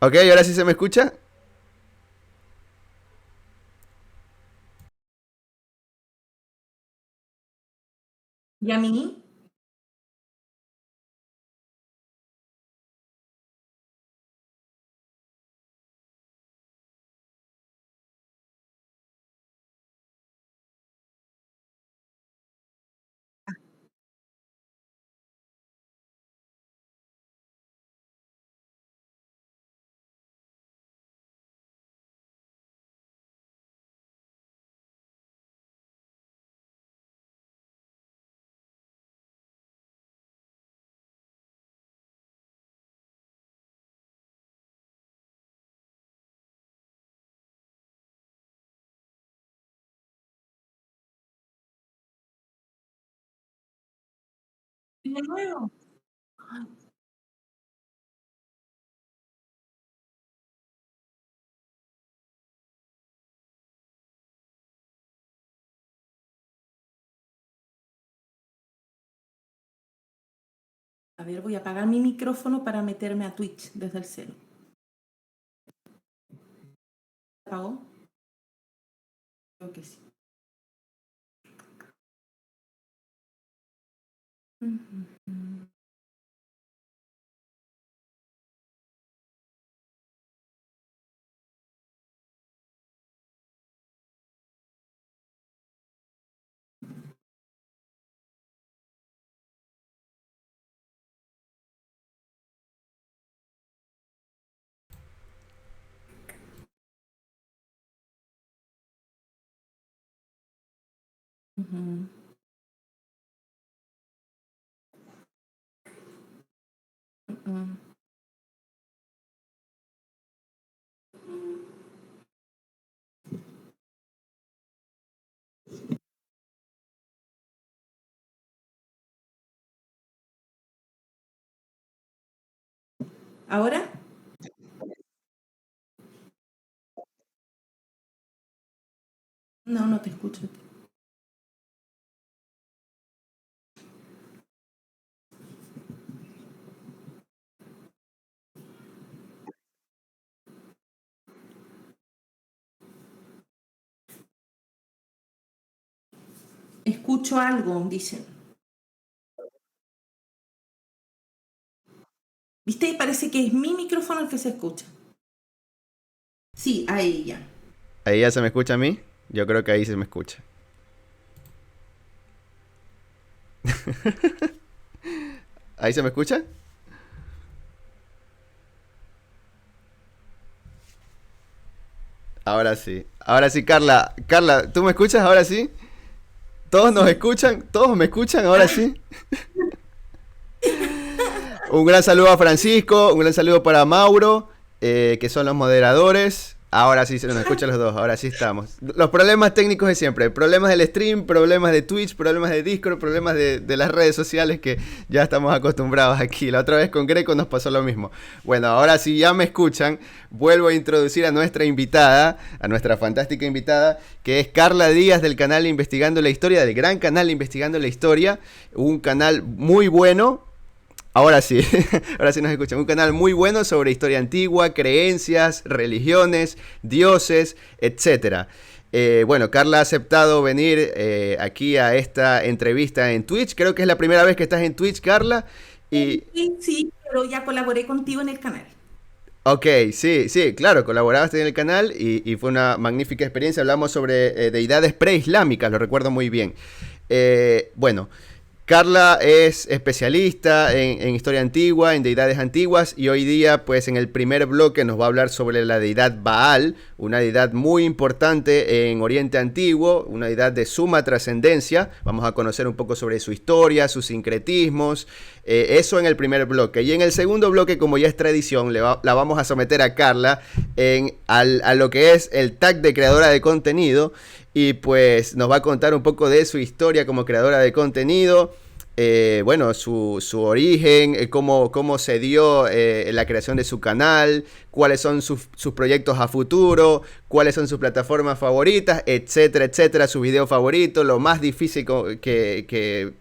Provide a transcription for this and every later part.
Ok, ahora sí se me escucha. ¿Y a mí? ¿Y de nuevo? Ay, a ver, voy a apagar mi micrófono para meterme a Twitch desde el celo. ¿Apagó? Creo que sí. Ujú. Ujú. Ujú. ¿Ahora? No, no te escucho. Escucho algo, dicen. ¿Viste? Parece que es mi micrófono el que se escucha. Sí, ahí ya. Ahí ya se me escucha a mí. Yo creo que ahí se me escucha. ¿Ahí se me escucha? Ahora sí. Ahora sí, Carla. Carla, ¿tú me escuchas ahora sí? ¿Todos nos Sí. escuchan? ¿Todos me escuchan ahora Ah, sí? Un gran saludo a Francisco, un gran saludo para Mauro, que son los moderadores. Ahora sí se nos escuchan los dos, ahora sí estamos. Los problemas técnicos de siempre, problemas del stream, problemas de Twitch, problemas de Discord, problemas de las redes sociales que ya estamos acostumbrados aquí. La otra vez con Greco nos pasó lo mismo. Bueno, ahora sí ya me escuchan, vuelvo a introducir a nuestra invitada, a nuestra fantástica invitada, que es Carla Díaz del canal Investigando la Historia, del gran canal Investigando la Historia, un canal muy bueno. Ahora sí, ahora sí nos escuchan. Un canal muy bueno sobre historia antigua, creencias, religiones, dioses, etcétera. Bueno, Carla ha aceptado venir aquí a esta entrevista en Twitch. Creo que es la primera vez que estás en Twitch, Carla. Y, sí, sí, pero ya colaboré contigo en el canal. ok, sí, sí, claro, colaboraste en el canal y fue una magnífica experiencia. Hablamos sobre deidades preislámicas, lo recuerdo muy bien. Bueno, Carla es especialista en historia antigua, en deidades antiguas y hoy día pues en el primer bloque nos va a hablar sobre la deidad Baal, una deidad muy importante en Oriente Antiguo, una deidad de suma trascendencia. Vamos a conocer un poco sobre su historia, sus sincretismos, eso en el primer bloque. Y en el segundo bloque, como ya es tradición, la vamos a someter a Carla a lo que es el tag de creadora de contenido y pues nos va a contar un poco de su historia como creadora de contenido, bueno, su origen, cómo se dio la creación de su canal, cuáles son sus proyectos a futuro, cuáles son sus plataformas favoritas, etcétera, etcétera, su video favorito, lo más difícil que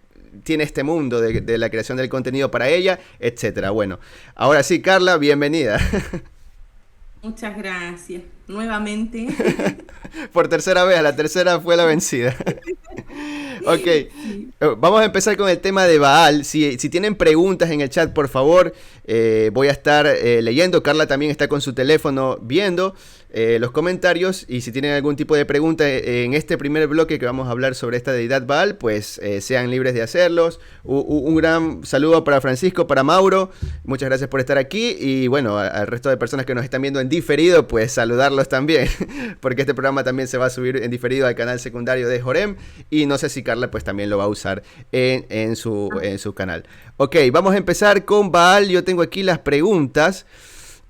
tiene este mundo de la creación del contenido para ella, etcétera. Bueno, ahora sí, Carla, bienvenida. Muchas gracias. Nuevamente. Por tercera vez, a la tercera fue la vencida. Ok, Sí. vamos a empezar con el tema de Baal. Si tienen preguntas en el chat, por favor, voy a estar leyendo. Carla también está con su teléfono viendo los comentarios. Y si tienen algún tipo de pregunta en este primer bloque que vamos a hablar sobre esta deidad Baal, pues sean libres de hacerlos. Un gran saludo para Francisco, para Mauro. Muchas gracias por estar aquí. Y bueno, al resto de personas que nos están viendo en diferido, pues saludarlos también. Porque este programa también se va a subir en diferido al canal secundario de Jorem. Y no sé si Carla pues también lo va a usar en su canal. Ok, vamos a empezar con Baal. Yo tengo aquí las preguntas.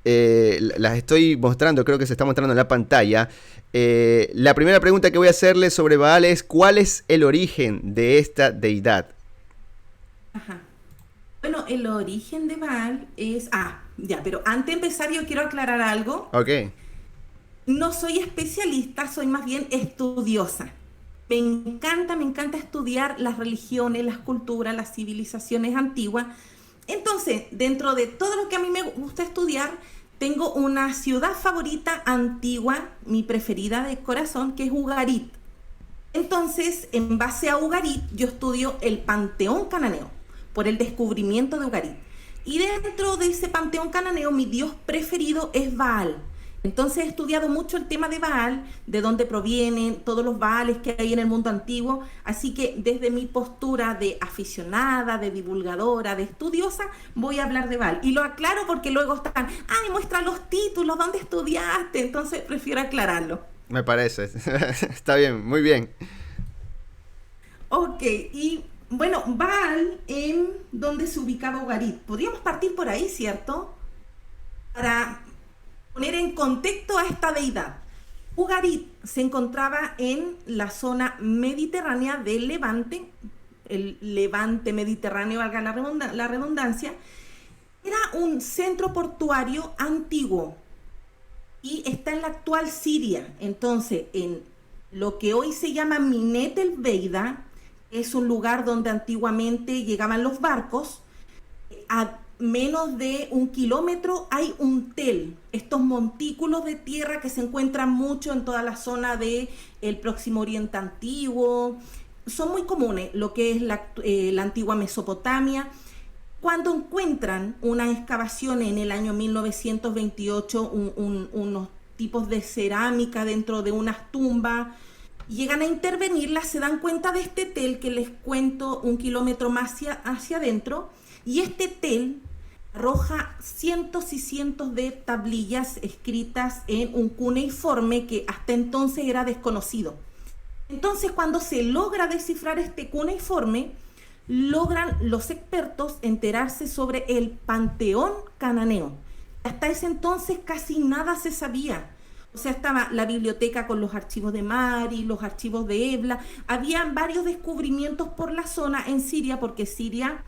Las estoy mostrando, creo que se está mostrando en la pantalla. La primera pregunta que voy a hacerle sobre Baal es: ¿cuál es el origen de esta deidad? Ajá. Bueno, el origen de Baal es... ya, pero antes de empezar yo quiero aclarar algo. Ok, No soy especialista, soy más bien estudiosa. Me encanta estudiar las religiones, las culturas, las civilizaciones antiguas. Entonces, dentro de todo lo que a mí me gusta estudiar, tengo una ciudad favorita antigua, mi preferida de corazón, que es Ugarit. Entonces, en base a Ugarit, yo estudio el panteón cananeo, por el descubrimiento de Ugarit. Y dentro de ese panteón cananeo, mi dios preferido es Baal. Entonces he estudiado mucho el tema de Baal, de dónde provienen todos los Baales que hay en el mundo antiguo. Así que desde mi postura de aficionada, de divulgadora, de estudiosa, voy a hablar de Baal. Y lo aclaro porque luego están, ay, muestra los títulos, ¿dónde estudiaste? Entonces prefiero aclararlo. me parece. Está bien, muy bien. Ok, y bueno, Baal, ¿en dónde se ubicaba Ugarit? Podríamos partir por ahí, ¿cierto? Para poner en contexto a esta deidad. Ugarit se encontraba en la zona mediterránea del Levante, el Levante mediterráneo, valga la redundancia. Era un centro portuario antiguo y está en la actual Siria. Entonces, en lo que hoy se llama Minet el Beida, es un lugar donde antiguamente llegaban los barcos. A menos de 1 kilómetro hay un tel, estos montículos de tierra que se encuentran mucho en toda la zona del Próximo Oriente Antiguo. Son muy comunes, lo que es la antigua Mesopotamia. Cuando encuentran una excavación en el año 1928, unos tipos de cerámica dentro de unas tumbas, llegan a intervenirlas, se dan cuenta de este tel que les cuento 1 kilómetro más hacia adentro, y este tel arroja cientos y cientos de tablillas escritas en un cuneiforme que hasta entonces era desconocido. Entonces, cuando se logra descifrar este cuneiforme, logran los expertos enterarse sobre el panteón cananeo. Hasta ese entonces casi nada se sabía. O sea, estaba la biblioteca con los archivos de Mari, los archivos de Ebla. Había varios descubrimientos por la zona en Siria, porque Siria,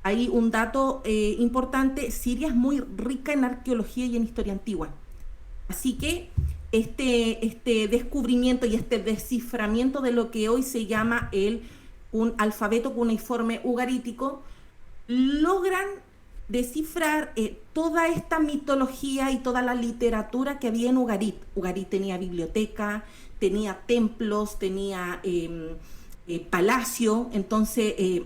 hay un dato importante, Siria es muy rica en arqueología y en historia antigua. Así que este descubrimiento y este desciframiento de lo que hoy se llama un alfabeto cuneiforme ugarítico, logran descifrar toda esta mitología y toda la literatura que había en Ugarit. Ugarit tenía biblioteca, tenía templos, tenía palacio, entonces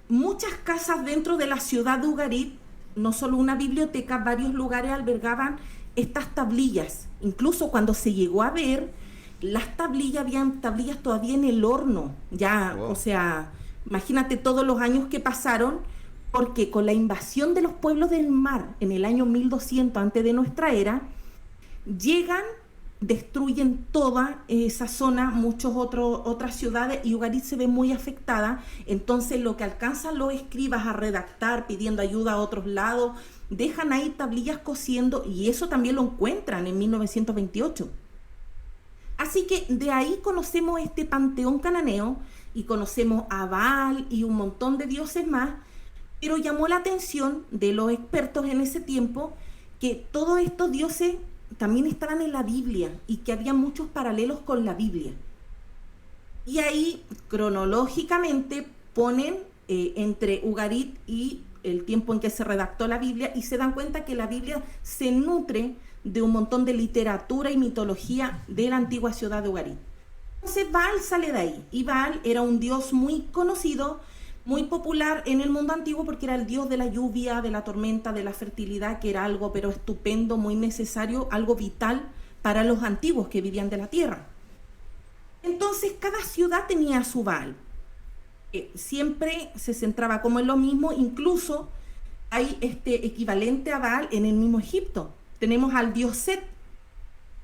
muchas casas dentro de la ciudad de Ugarit, no solo una biblioteca, varios lugares albergaban estas tablillas. Incluso cuando se llegó a ver, las tablillas, habían tablillas todavía en el horno, ya, Wow. o sea, imagínate todos los años que pasaron, porque con la invasión de los pueblos del mar en el año 1200 antes de nuestra era, llegan, destruyen toda esa zona, otras ciudades, y Ugarit se ve muy afectada. Entonces lo que alcanzan los escribas a redactar pidiendo ayuda a otros lados, dejan ahí tablillas cosiendo, y eso también lo encuentran en 1928. Así que de ahí conocemos este panteón cananeo y conocemos a Baal y un montón de dioses más, pero llamó la atención de los expertos en ese tiempo que todos estos dioses también estaban en la Biblia y que había muchos paralelos con la Biblia. Y ahí cronológicamente ponen entre Ugarit y el tiempo en que se redactó la Biblia, y se dan cuenta que la Biblia se nutre de un montón de literatura y mitología de la antigua ciudad de Ugarit. Entonces Baal sale de ahí, y Baal era un dios muy conocido, muy popular en el mundo antiguo, porque era el dios de la lluvia, de la tormenta, de la fertilidad, que era algo pero estupendo, muy necesario, algo vital para los antiguos que vivían de la tierra. Entonces cada ciudad tenía su Baal. Siempre se centraba como en lo mismo, incluso hay este equivalente a Baal en el mismo Egipto. Tenemos al dios Set,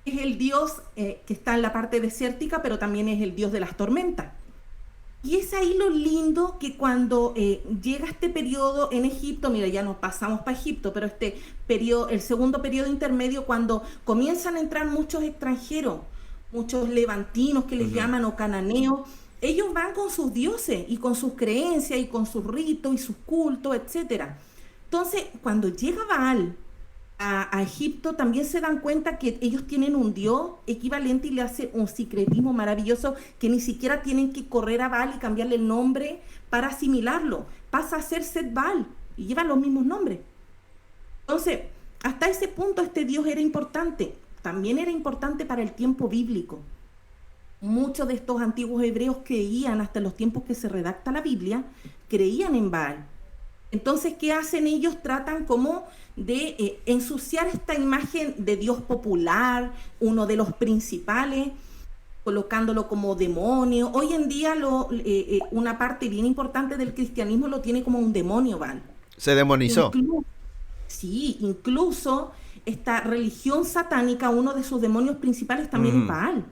que es el dios que está en la parte desértica, pero también es el dios de las tormentas. Y es ahí lo lindo, que cuando llega este periodo en Egipto, mira, ya nos pasamos para Egipto, pero este periodo, el segundo periodo intermedio, cuando comienzan a entrar muchos extranjeros, muchos levantinos que les llaman, o cananeos, ellos van con sus dioses y con sus creencias y con sus ritos y sus cultos, etcétera. Entonces, cuando llega Baal a Egipto, también se dan cuenta que ellos tienen un dios equivalente, y le hace un sincretismo maravilloso, que ni siquiera tienen que correr a Baal y cambiarle el nombre para asimilarlo. Pasa a ser Set Baal y lleva los mismos nombres. Entonces, hasta ese punto este dios era importante. También era importante para el tiempo bíblico. Muchos de estos antiguos hebreos creían, hasta en los tiempos que se redacta la Biblia, creían en Baal. Entonces, ¿qué hacen ellos? Tratan como de ensuciar esta imagen de Dios popular, uno de los principales, colocándolo como demonio. Hoy en día una parte bien importante del cristianismo lo tiene como un demonio, Baal. Se demonizó. Sí, incluso esta religión satánica, uno de sus demonios principales también es Baal.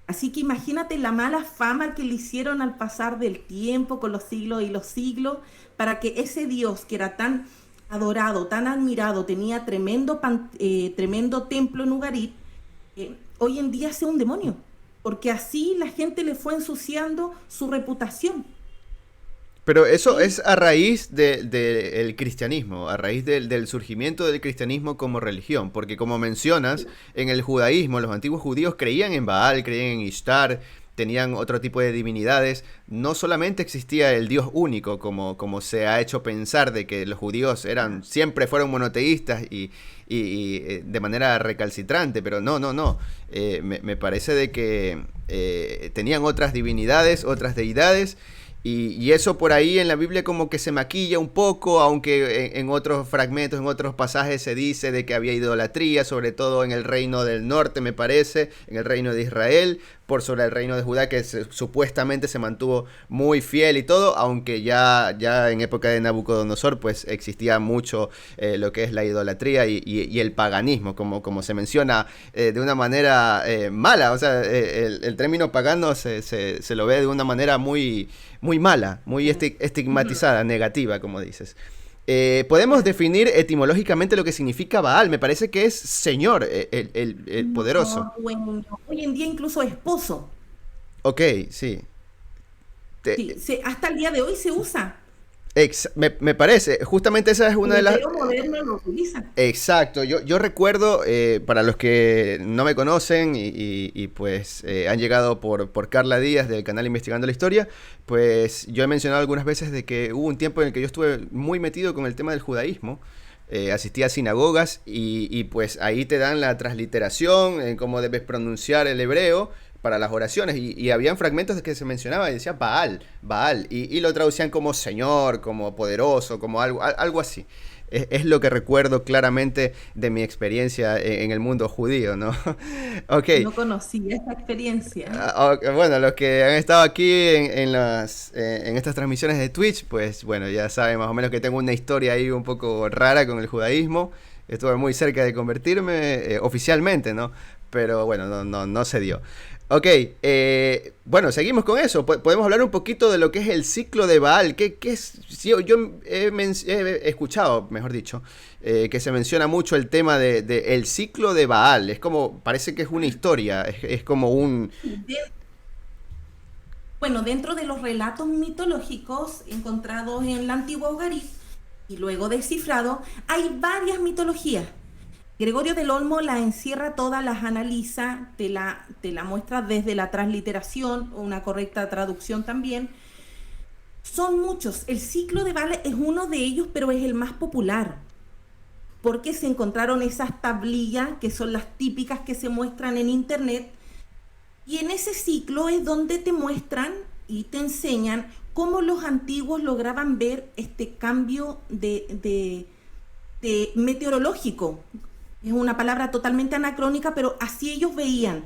Así que imagínate la mala fama que le hicieron al pasar del tiempo, con los siglos y los siglos, para que ese Dios que era tan adorado, tan admirado, tenía tremendo templo en Ugarit, hoy en día sea un demonio, porque así la gente le fue ensuciando su reputación. Pero eso es a raíz del cristianismo, a raíz del surgimiento del cristianismo como religión, porque como mencionas, en el judaísmo, los antiguos judíos creían en Baal, creían en Ishtar, tenían otro tipo de divinidades. No solamente existía el Dios único, como se ha hecho pensar, de que los judíos siempre fueron monoteístas y de manera recalcitrante, pero no. Me parece de que tenían otras divinidades, otras deidades. Y eso por ahí en la Biblia como que se maquilla un poco, aunque en otros fragmentos, en otros pasajes se dice de que había idolatría, sobre todo en el reino del norte, me parece, en el reino de Israel, por sobre el reino de Judá, que supuestamente se mantuvo muy fiel y todo, aunque ya en época de Nabucodonosor pues existía mucho lo que es la idolatría y el paganismo, como se menciona de una manera mala. O sea, el término pagano se lo ve de una manera muy mala, muy estigmatizada, negativa, como dices. Podemos definir etimológicamente lo que significa Baal. Me parece que es señor, el poderoso. No, bueno, hoy en día incluso esposo. Ok, sí. Sí, hasta el día de hoy se usa. Me parece, justamente esa es una de las... El hebreo moderno lo utiliza. Exacto, yo recuerdo, para los que no me conocen y pues han llegado por Carla Díaz del canal Investigando la Historia, pues yo he mencionado algunas veces de que hubo un tiempo en el que yo estuve muy metido con el tema del judaísmo. Asistí a sinagogas y pues ahí te dan la transliteración en cómo debes pronunciar el hebreo para las oraciones, y habían fragmentos de que se mencionaba y decía Baal, y lo traducían como señor, como poderoso, como algo así. Es lo que recuerdo claramente de mi experiencia en el mundo judío, ¿no? Ok. No conocía esa experiencia. Bueno, los que han estado aquí en estas transmisiones de Twitch, pues bueno, ya saben más o menos que tengo una historia ahí un poco rara con el judaísmo. Estuve muy cerca de convertirme oficialmente, ¿no? Pero bueno, no se dio. Ok, bueno, seguimos con eso. Podemos hablar un poquito de lo que es el ciclo de Baal. ¿Qué es? Yo he escuchado, mejor dicho, que se menciona mucho el tema de el ciclo de Baal. Es como, parece que es una historia, es como un... Bueno, dentro de los relatos mitológicos encontrados en la antigua Ugarit y luego descifrados, hay varias mitologías. Gregorio del Olmo la encierra todas, las analiza, te la muestra desde la transliteración, una correcta traducción también. Son muchos. El ciclo de Baal es uno de ellos, pero es el más popular, porque se encontraron esas tablillas que son las típicas que se muestran en internet, y en ese ciclo es donde te muestran y te enseñan cómo los antiguos lograban ver este cambio de meteorológico. Es una palabra totalmente anacrónica, pero así ellos veían.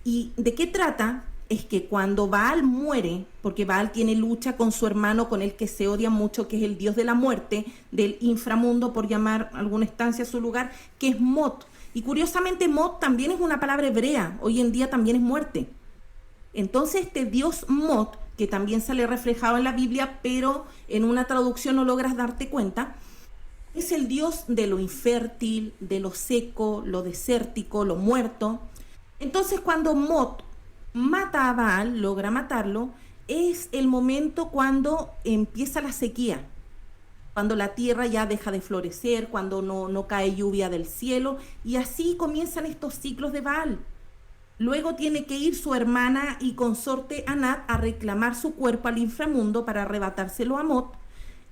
¿Y de qué trata? Es que cuando Baal muere, porque Baal tiene lucha con su hermano, con el que se odia mucho, que es el dios de la muerte, del inframundo, por llamar alguna estancia a su lugar, que es Mot. Y curiosamente Mot también es una palabra hebrea, hoy en día también es muerte. Entonces este dios Mot, que también sale reflejado en la Biblia, pero en una traducción no logras darte cuenta, es el dios de lo infértil, de lo seco, lo desértico, lo muerto. Entonces cuando Mot mata a Baal, logra matarlo, es el momento cuando empieza la sequía, cuando la tierra ya deja de florecer, cuando no cae lluvia del cielo, y así comienzan estos ciclos de Baal. Luego tiene que ir su hermana y consorte Anat a reclamar su cuerpo al inframundo para arrebatárselo a Mot,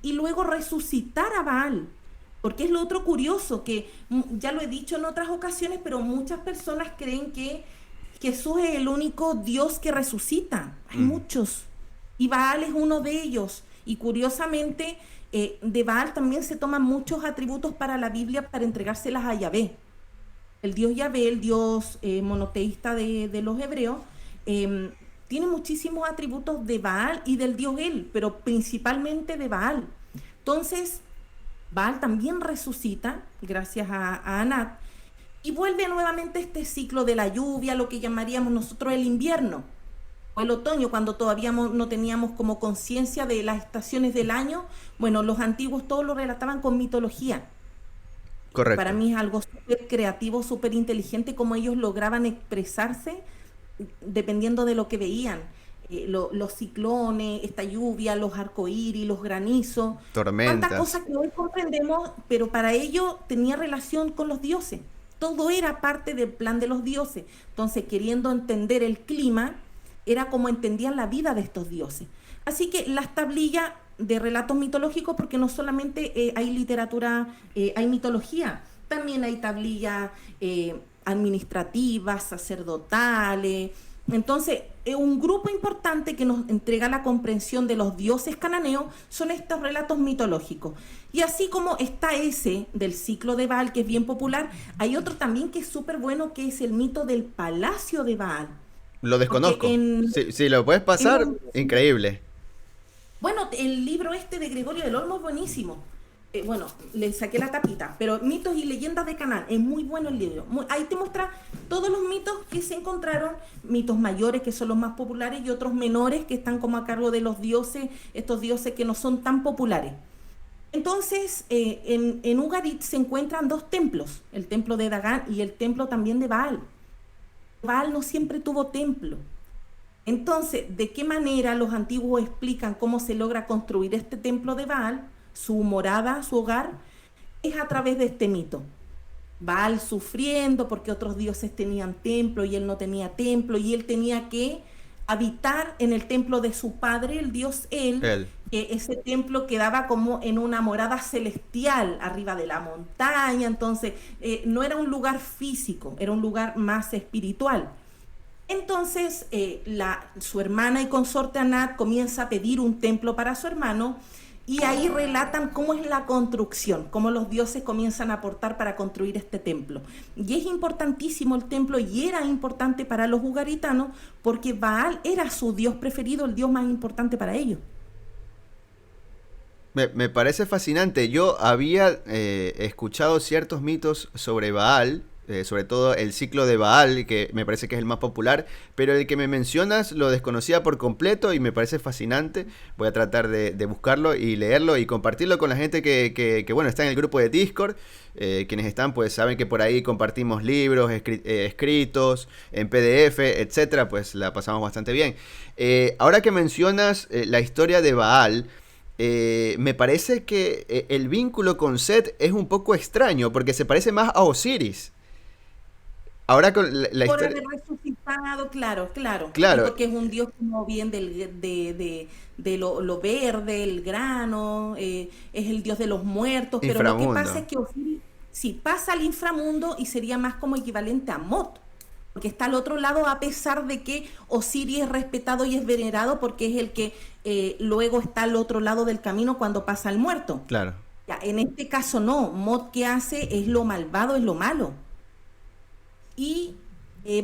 y luego resucitar a Baal. Porque es lo otro curioso, que ya lo he dicho en otras ocasiones, pero muchas personas creen que Jesús es el único Dios que resucita. Hay muchos. Y Baal es uno de ellos. Y curiosamente, de Baal también se toman muchos atributos para la Biblia para entregárselas a Yahvé. El Dios Yahvé, el Dios monoteísta de los hebreos, tiene muchísimos atributos de Baal y del Dios él, pero principalmente de Baal. Entonces, Baal también resucita, gracias a Anat, y vuelve nuevamente este ciclo de la lluvia, lo que llamaríamos nosotros el invierno, o el otoño, cuando todavía no teníamos como conciencia de las estaciones del año. Bueno, los antiguos todos lo relataban con mitología. Correcto. Para mí es algo súper creativo, súper inteligente, como ellos lograban expresarse dependiendo de lo que veían. Los ciclones, esta lluvia, los arcoíris, los granizos, Tormentas. tantas cosas que hoy comprendemos, pero para ello tenía relación con los dioses. Todo era parte del plan de los dioses. Entonces, queriendo entender el clima, era como entendían la vida de estos dioses. Así que las tablillas de relatos mitológicos, porque no solamente hay literatura, hay mitología, también hay tablillas administrativas, sacerdotales. Entonces, un grupo importante que nos entrega la comprensión de los dioses cananeos son estos relatos mitológicos. Y así como está ese del ciclo de Baal, que es bien popular, hay otro también que es súper bueno, que es el mito del palacio de Baal. Lo desconozco. Si lo puedes pasar, increíble. Bueno, el libro este de Gregorio del Olmo es buenísimo. Bueno, le saqué la tapita, pero Mitos y Leyendas de Canaán, es muy bueno el libro. Ahí te muestra todos los mitos que se encontraron, mitos mayores que son los más populares y otros menores que están como a cargo de los dioses, estos dioses que no son tan populares. Entonces, en Ugarit se encuentran dos templos, el templo de Dagán y el templo también de Baal. Baal no siempre tuvo templo. Entonces, ¿de qué manera los antiguos explican cómo se logra construir este templo de Baal, su morada, su hogar? Es a través de este mito. Baal sufriendo porque otros dioses tenían templo y él no tenía templo, y él tenía que habitar en el templo de su padre, el dios él. Ese templo quedaba como en una morada celestial arriba de la montaña. Entonces no era un lugar físico, era un lugar más espiritual. Entonces su hermana y consorte Anat comienza a pedir un templo para su hermano, y ahí relatan cómo es la construcción, cómo los dioses comienzan a aportar para construir este templo. Y es importantísimo el templo, y era importante para los ugaritanos porque Baal era su dios preferido, el dios más importante para ellos. Me parece fascinante. Yo había escuchado ciertos mitos sobre Baal, sobre todo el ciclo de Baal, que me parece que es el más popular, pero el que me mencionas lo desconocía por completo y me parece fascinante. Voy a tratar de buscarlo y leerlo y compartirlo con la gente que bueno, está en el grupo de Discord. Quienes están, pues saben que por ahí compartimos libros escritos en PDF, etcétera, pues la pasamos bastante bien. Ahora que mencionas la historia de Baal, me parece que el vínculo con Set es un poco extraño, porque se parece más a Osiris. Ahora con la Por historia... haber resucitado, claro. Claro, Porque es un dios como bien de lo verde, el grano, es el dios de los muertos, pero lo que inframundo. pasa es que Osiris, sí, pasa al inframundo y sería más como equivalente a Mot, porque está al otro lado, a pesar de que Osiris es respetado y es venerado porque es el que luego está al otro lado del camino cuando pasa el muerto. Claro. Ya, en este caso no, Mot que hace es lo malvado, es lo malo. Y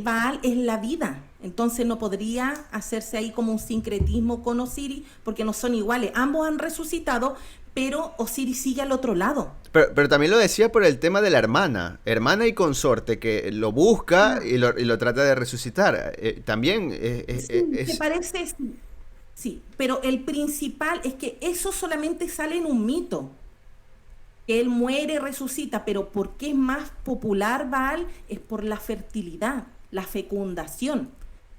Baal es la vida. Entonces no podría hacerse ahí como un sincretismo con Osiris, porque no son iguales. Ambos han resucitado, pero Osiris sigue al otro lado. Pero también lo decía por el tema de la hermana y consorte, que lo busca y lo trata de resucitar. También Sí, ¿te parece? Sí. Sí, pero el principal es que eso solamente sale en un mito, que él muere, resucita, pero ¿por qué es más popular Baal? Es por la fertilidad, la fecundación.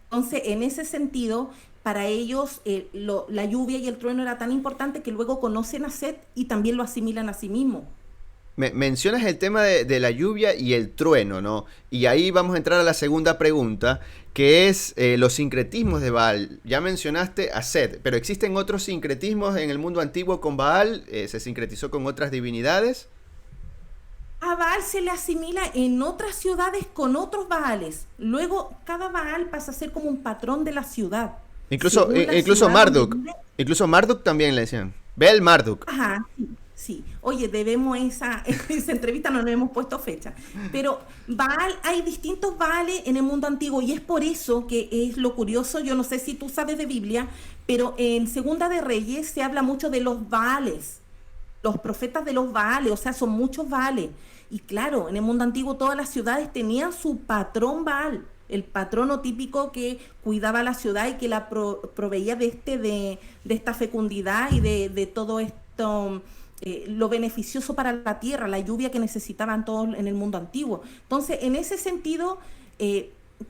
Entonces, en ese sentido, para ellos la lluvia y el trueno era tan importante que luego conocen a Set y también lo asimilan a sí mismo. mencionas el tema de la lluvia y el trueno, ¿no? Y ahí vamos a entrar a la segunda pregunta, que es los sincretismos de Baal. Ya mencionaste a Set, pero ¿existen otros sincretismos en el mundo antiguo con Baal? ¿Se sincretizó con otras divinidades? A Baal se le asimila en otras ciudades con otros Baales. Luego, cada Baal pasa a ser como un patrón de la ciudad. Incluso, Según la incluso ciudad donde Marduk. vive. Incluso Marduk también le decían. Bel Marduk. Ajá, sí, sí. Oye, debemos esa entrevista, no nos hemos puesto fecha. Pero Baal, hay distintos Baales en el mundo antiguo y es por eso que es lo curioso. Yo no sé si tú sabes de Biblia, pero en Segunda de Reyes se habla mucho de los Baales, los profetas de los Baales, o sea, son muchos Baales. Y claro, en el mundo antiguo todas las ciudades tenían su patrón Baal, el patrono típico que cuidaba la ciudad y que la proveía de esta fecundidad y de todo esto, lo beneficioso para la tierra, la lluvia que necesitaban todos en el mundo antiguo. Entonces, en ese sentido,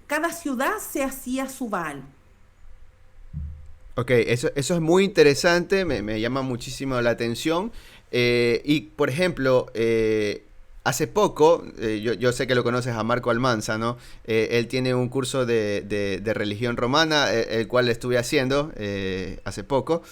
cada ciudad se hacía su Baal. Ok, eso es muy interesante, me llama muchísimo la atención. Y, por ejemplo, hace poco, yo sé que lo conoces a Marco Almanza, ¿no? Él tiene un curso de religión romana, el cual estuve haciendo hace poco.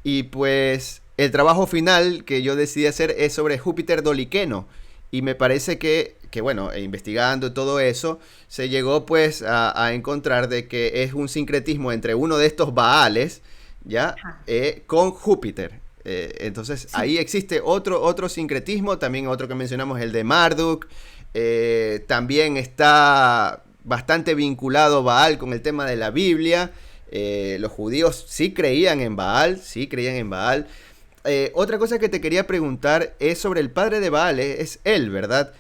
Y pues el trabajo final que yo decidí hacer es sobre Júpiter Doliqueno. Y me parece que bueno, investigando todo eso, se llegó pues a encontrar de que es un sincretismo entre uno de estos Baales, ¿ya? Ajá. Con Júpiter. Entonces Sí. ahí existe otro sincretismo, también otro que mencionamos, el de Marduk. También está bastante vinculado Baal con el tema de la Biblia. Los judíos sí creían en Baal, sí creían en Baal. Otra cosa que te quería preguntar es sobre el padre de Baal, es él, ¿verdad? Ujú.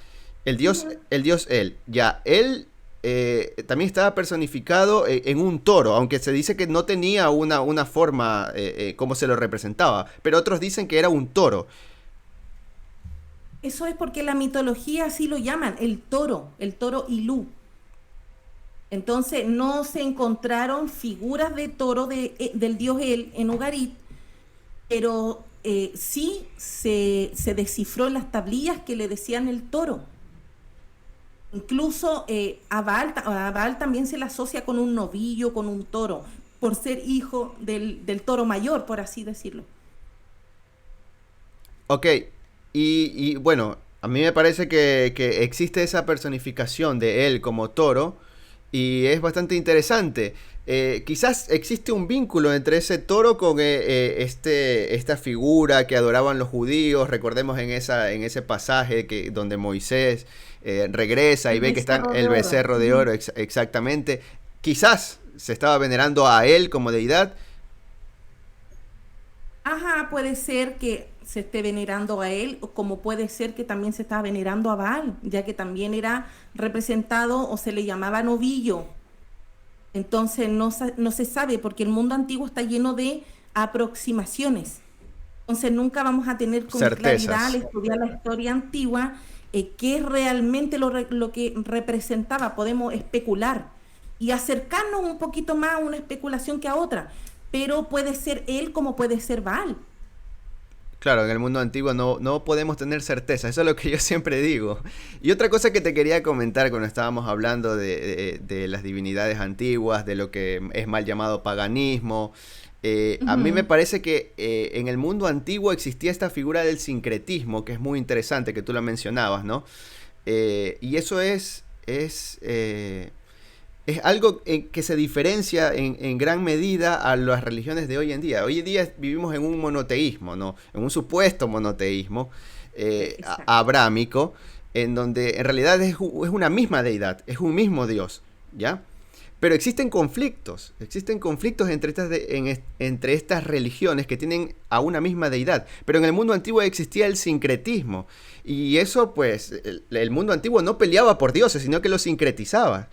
El dios él. Ya, él también estaba personificado en un toro, aunque se dice que no tenía una forma como se lo representaba, pero otros dicen que era un toro. Eso es porque la mitología así lo llaman, el toro Ilú. Entonces no se encontraron figuras de toro del dios El en Ugarit, pero sí se descifró en las tablillas que le decían el toro. Incluso a Baal también se le asocia con un novillo, con un toro, por ser hijo del toro mayor, por así decirlo. Ok, y bueno, a mí me parece que existe esa personificación de él como toro y es bastante interesante. Quizás existe un vínculo entre ese toro con esta figura que adoraban los judíos. Recordemos en ese pasaje donde Moisés regresa y El ve que está becerro de el oro. becerro de oro Ujú. exactamente. Quizás se estaba venerando a él como deidad. Ajá, puede ser que se esté venerando a él, o como puede ser que también se estaba venerando a Baal, ya que también era representado o se le llamaba novillo. Entonces no se sabe porque el mundo antiguo está lleno de aproximaciones. Entonces nunca vamos a tener con claridad al Certezas. estudiar la historia antigua qué es realmente lo que representaba. Podemos especular y acercarnos un poquito más a una especulación que a otra, pero puede ser él como puede ser Baal. Claro, en el mundo antiguo no podemos tener certeza, eso es lo que yo siempre digo. Y otra cosa que te quería comentar cuando estábamos hablando de las divinidades antiguas, de lo que es mal llamado paganismo, a mí me Ujú. parece que en el mundo antiguo existía esta figura del sincretismo, que es muy interesante, que tú la mencionabas, ¿no? Y eso es algo que se diferencia en gran medida a las religiones de hoy en día. Hoy en día vivimos en un monoteísmo, ¿no? En un supuesto monoteísmo Exacto. abrámico, en donde en realidad es una misma deidad, es un mismo Dios, ¿ya? Pero existen conflictos entre entre estas religiones que tienen a una misma deidad. Pero en el mundo antiguo existía el sincretismo. Y eso, pues, el mundo antiguo no peleaba por dioses, sino que los sincretizaba.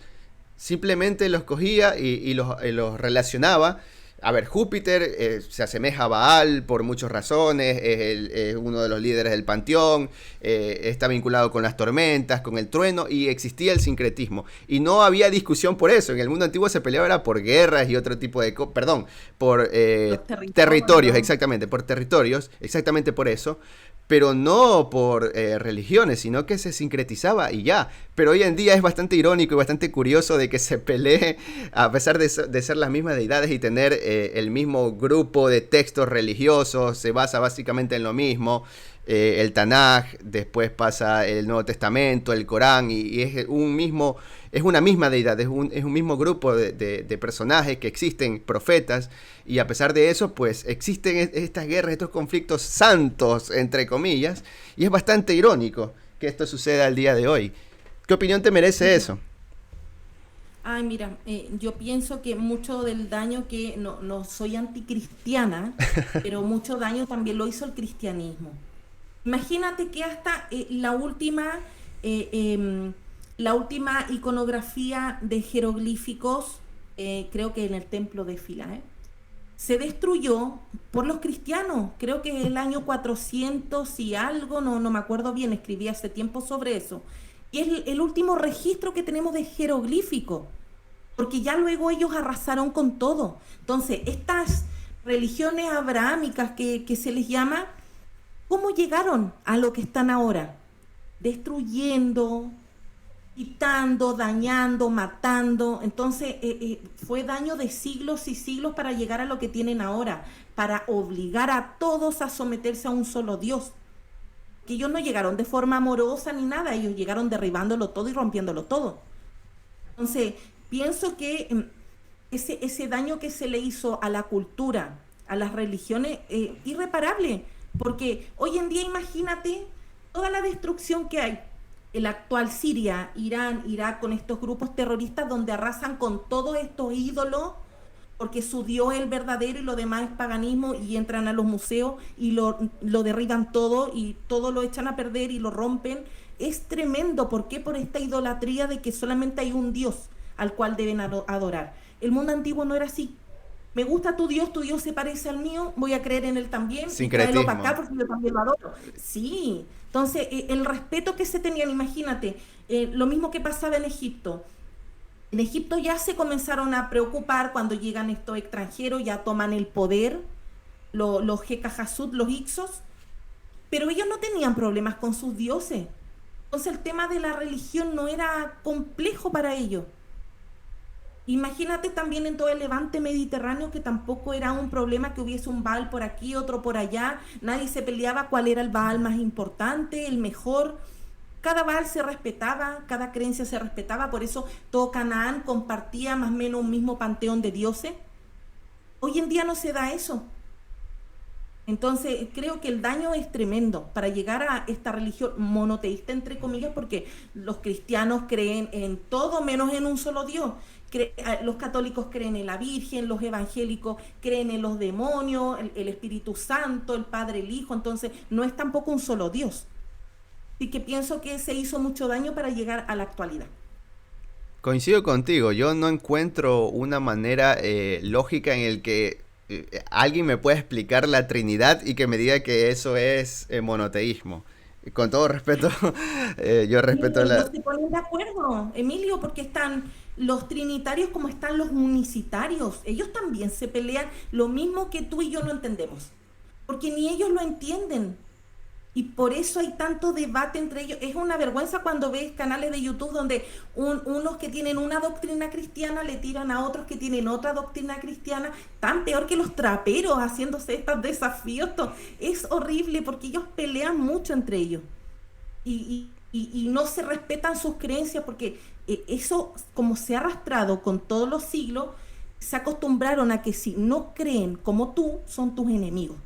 Simplemente los cogía y los relacionaba. A ver, Júpiter se asemeja a Baal por muchas razones, es uno de los líderes del panteón, está vinculado con las tormentas, con el trueno, y existía el sincretismo. Y no había discusión por eso. En el mundo antiguo se peleaba era por guerras y otro tipo de... Perdón, por Los territorios, territorios. exactamente, por territorios, exactamente por eso, pero no por religiones, sino que se sincretizaba y ya. Pero hoy en día es bastante irónico y bastante curioso de que se pelee a pesar de ser las mismas deidades y tener el mismo grupo de textos religiosos, se basa básicamente en lo mismo. El Tanaj, después pasa el Nuevo Testamento, el Corán, y es una misma deidad, es un mismo grupo de personajes que existen, profetas, y a pesar de eso, pues existen estas guerras, estos conflictos santos, entre comillas, y es bastante irónico que esto suceda al día de hoy. ¿Qué opinión te merece Ya. eso? Ay, mira, yo pienso que mucho del daño que no soy anticristiana, pero mucho daño también lo hizo el cristianismo. Imagínate que hasta eh, em, la última iconografía de jeroglíficos, creo que en el templo de Philae, se destruyó por los cristianos. Creo que el año 400 y algo, no me acuerdo bien, escribí hace tiempo sobre eso. Y es el último registro que tenemos de jeroglífico, porque ya luego ellos arrasaron con todo. Entonces, estas religiones abrahámicas que se les llama, ¿cómo llegaron a lo que están ahora? Destruyendo, quitando, dañando, matando. Entonces, fue daño de siglos y siglos para llegar a lo que tienen ahora, para obligar a todos a someterse a un solo Dios. Que ellos no llegaron de forma amorosa ni nada, ellos llegaron derribándolo todo y rompiéndolo todo. Entonces, pienso que ese daño que se le hizo a la cultura, a las religiones, irreparable, porque hoy en día imagínate toda la destrucción que hay. El actual Siria, Irán, Irak, con estos grupos terroristas donde arrasan con todos estos ídolos, porque su Dios es el verdadero y lo demás es paganismo, y entran a los museos y lo derriban todo y todo lo echan a perder y lo rompen. Es tremendo. ¿Por qué? Por esta idolatría de que solamente hay un Dios al cual deben adorar. El mundo antiguo no era así. Me gusta tu Dios se parece al mío, voy a creer en él también y tráelo para acá Sincretismo. porque yo también lo adoro. Sí, entonces el respeto que se tenían, imagínate, lo mismo que pasaba en Egipto. En Egipto ya se comenzaron a preocupar cuando llegan estos extranjeros, ya toman el poder, los Jecajasut, los Ixos, pero ellos no tenían problemas con sus dioses. Entonces el tema de la religión no era complejo para ellos. Imagínate también en todo el levante mediterráneo que tampoco era un problema que hubiese un Baal por aquí, otro por allá. Nadie se peleaba cuál era el Baal más importante, el mejor. Cada Baal se respetaba, cada creencia se respetaba, por eso todo Canaán compartía más o menos un mismo panteón de dioses. Hoy en día no se da eso. Entonces, creo que el daño es tremendo para llegar a esta religión monoteísta, entre comillas, porque los cristianos creen en todo menos en un solo Dios. Los católicos creen en la Virgen, los evangélicos creen en los demonios, el Espíritu Santo, el Padre, el Hijo. Entonces, no es tampoco un solo Dios. Así que pienso que se hizo mucho daño para llegar a la actualidad. Coincido contigo, yo no encuentro una manera lógica en el que alguien me pueda explicar la Trinidad y que me diga que eso es monoteísmo. Con todo respeto, yo respeto No la... se ponen de acuerdo, Emilio, porque están los trinitarios como están los unicitarios. Ellos también se pelean lo mismo que tú y yo no entendemos. porque ni ellos lo entienden. Y por eso hay tanto debate entre ellos. Es una vergüenza cuando ves canales de YouTube donde unos que tienen una doctrina cristiana le tiran a otros que tienen otra doctrina cristiana, tan peor que los traperos haciéndose estos desafíos. Es horrible porque ellos pelean mucho entre ellos y no se respetan sus creencias porque eso, como se ha arrastrado con todos los siglos, se acostumbraron a que si no creen como tú, son tus enemigos.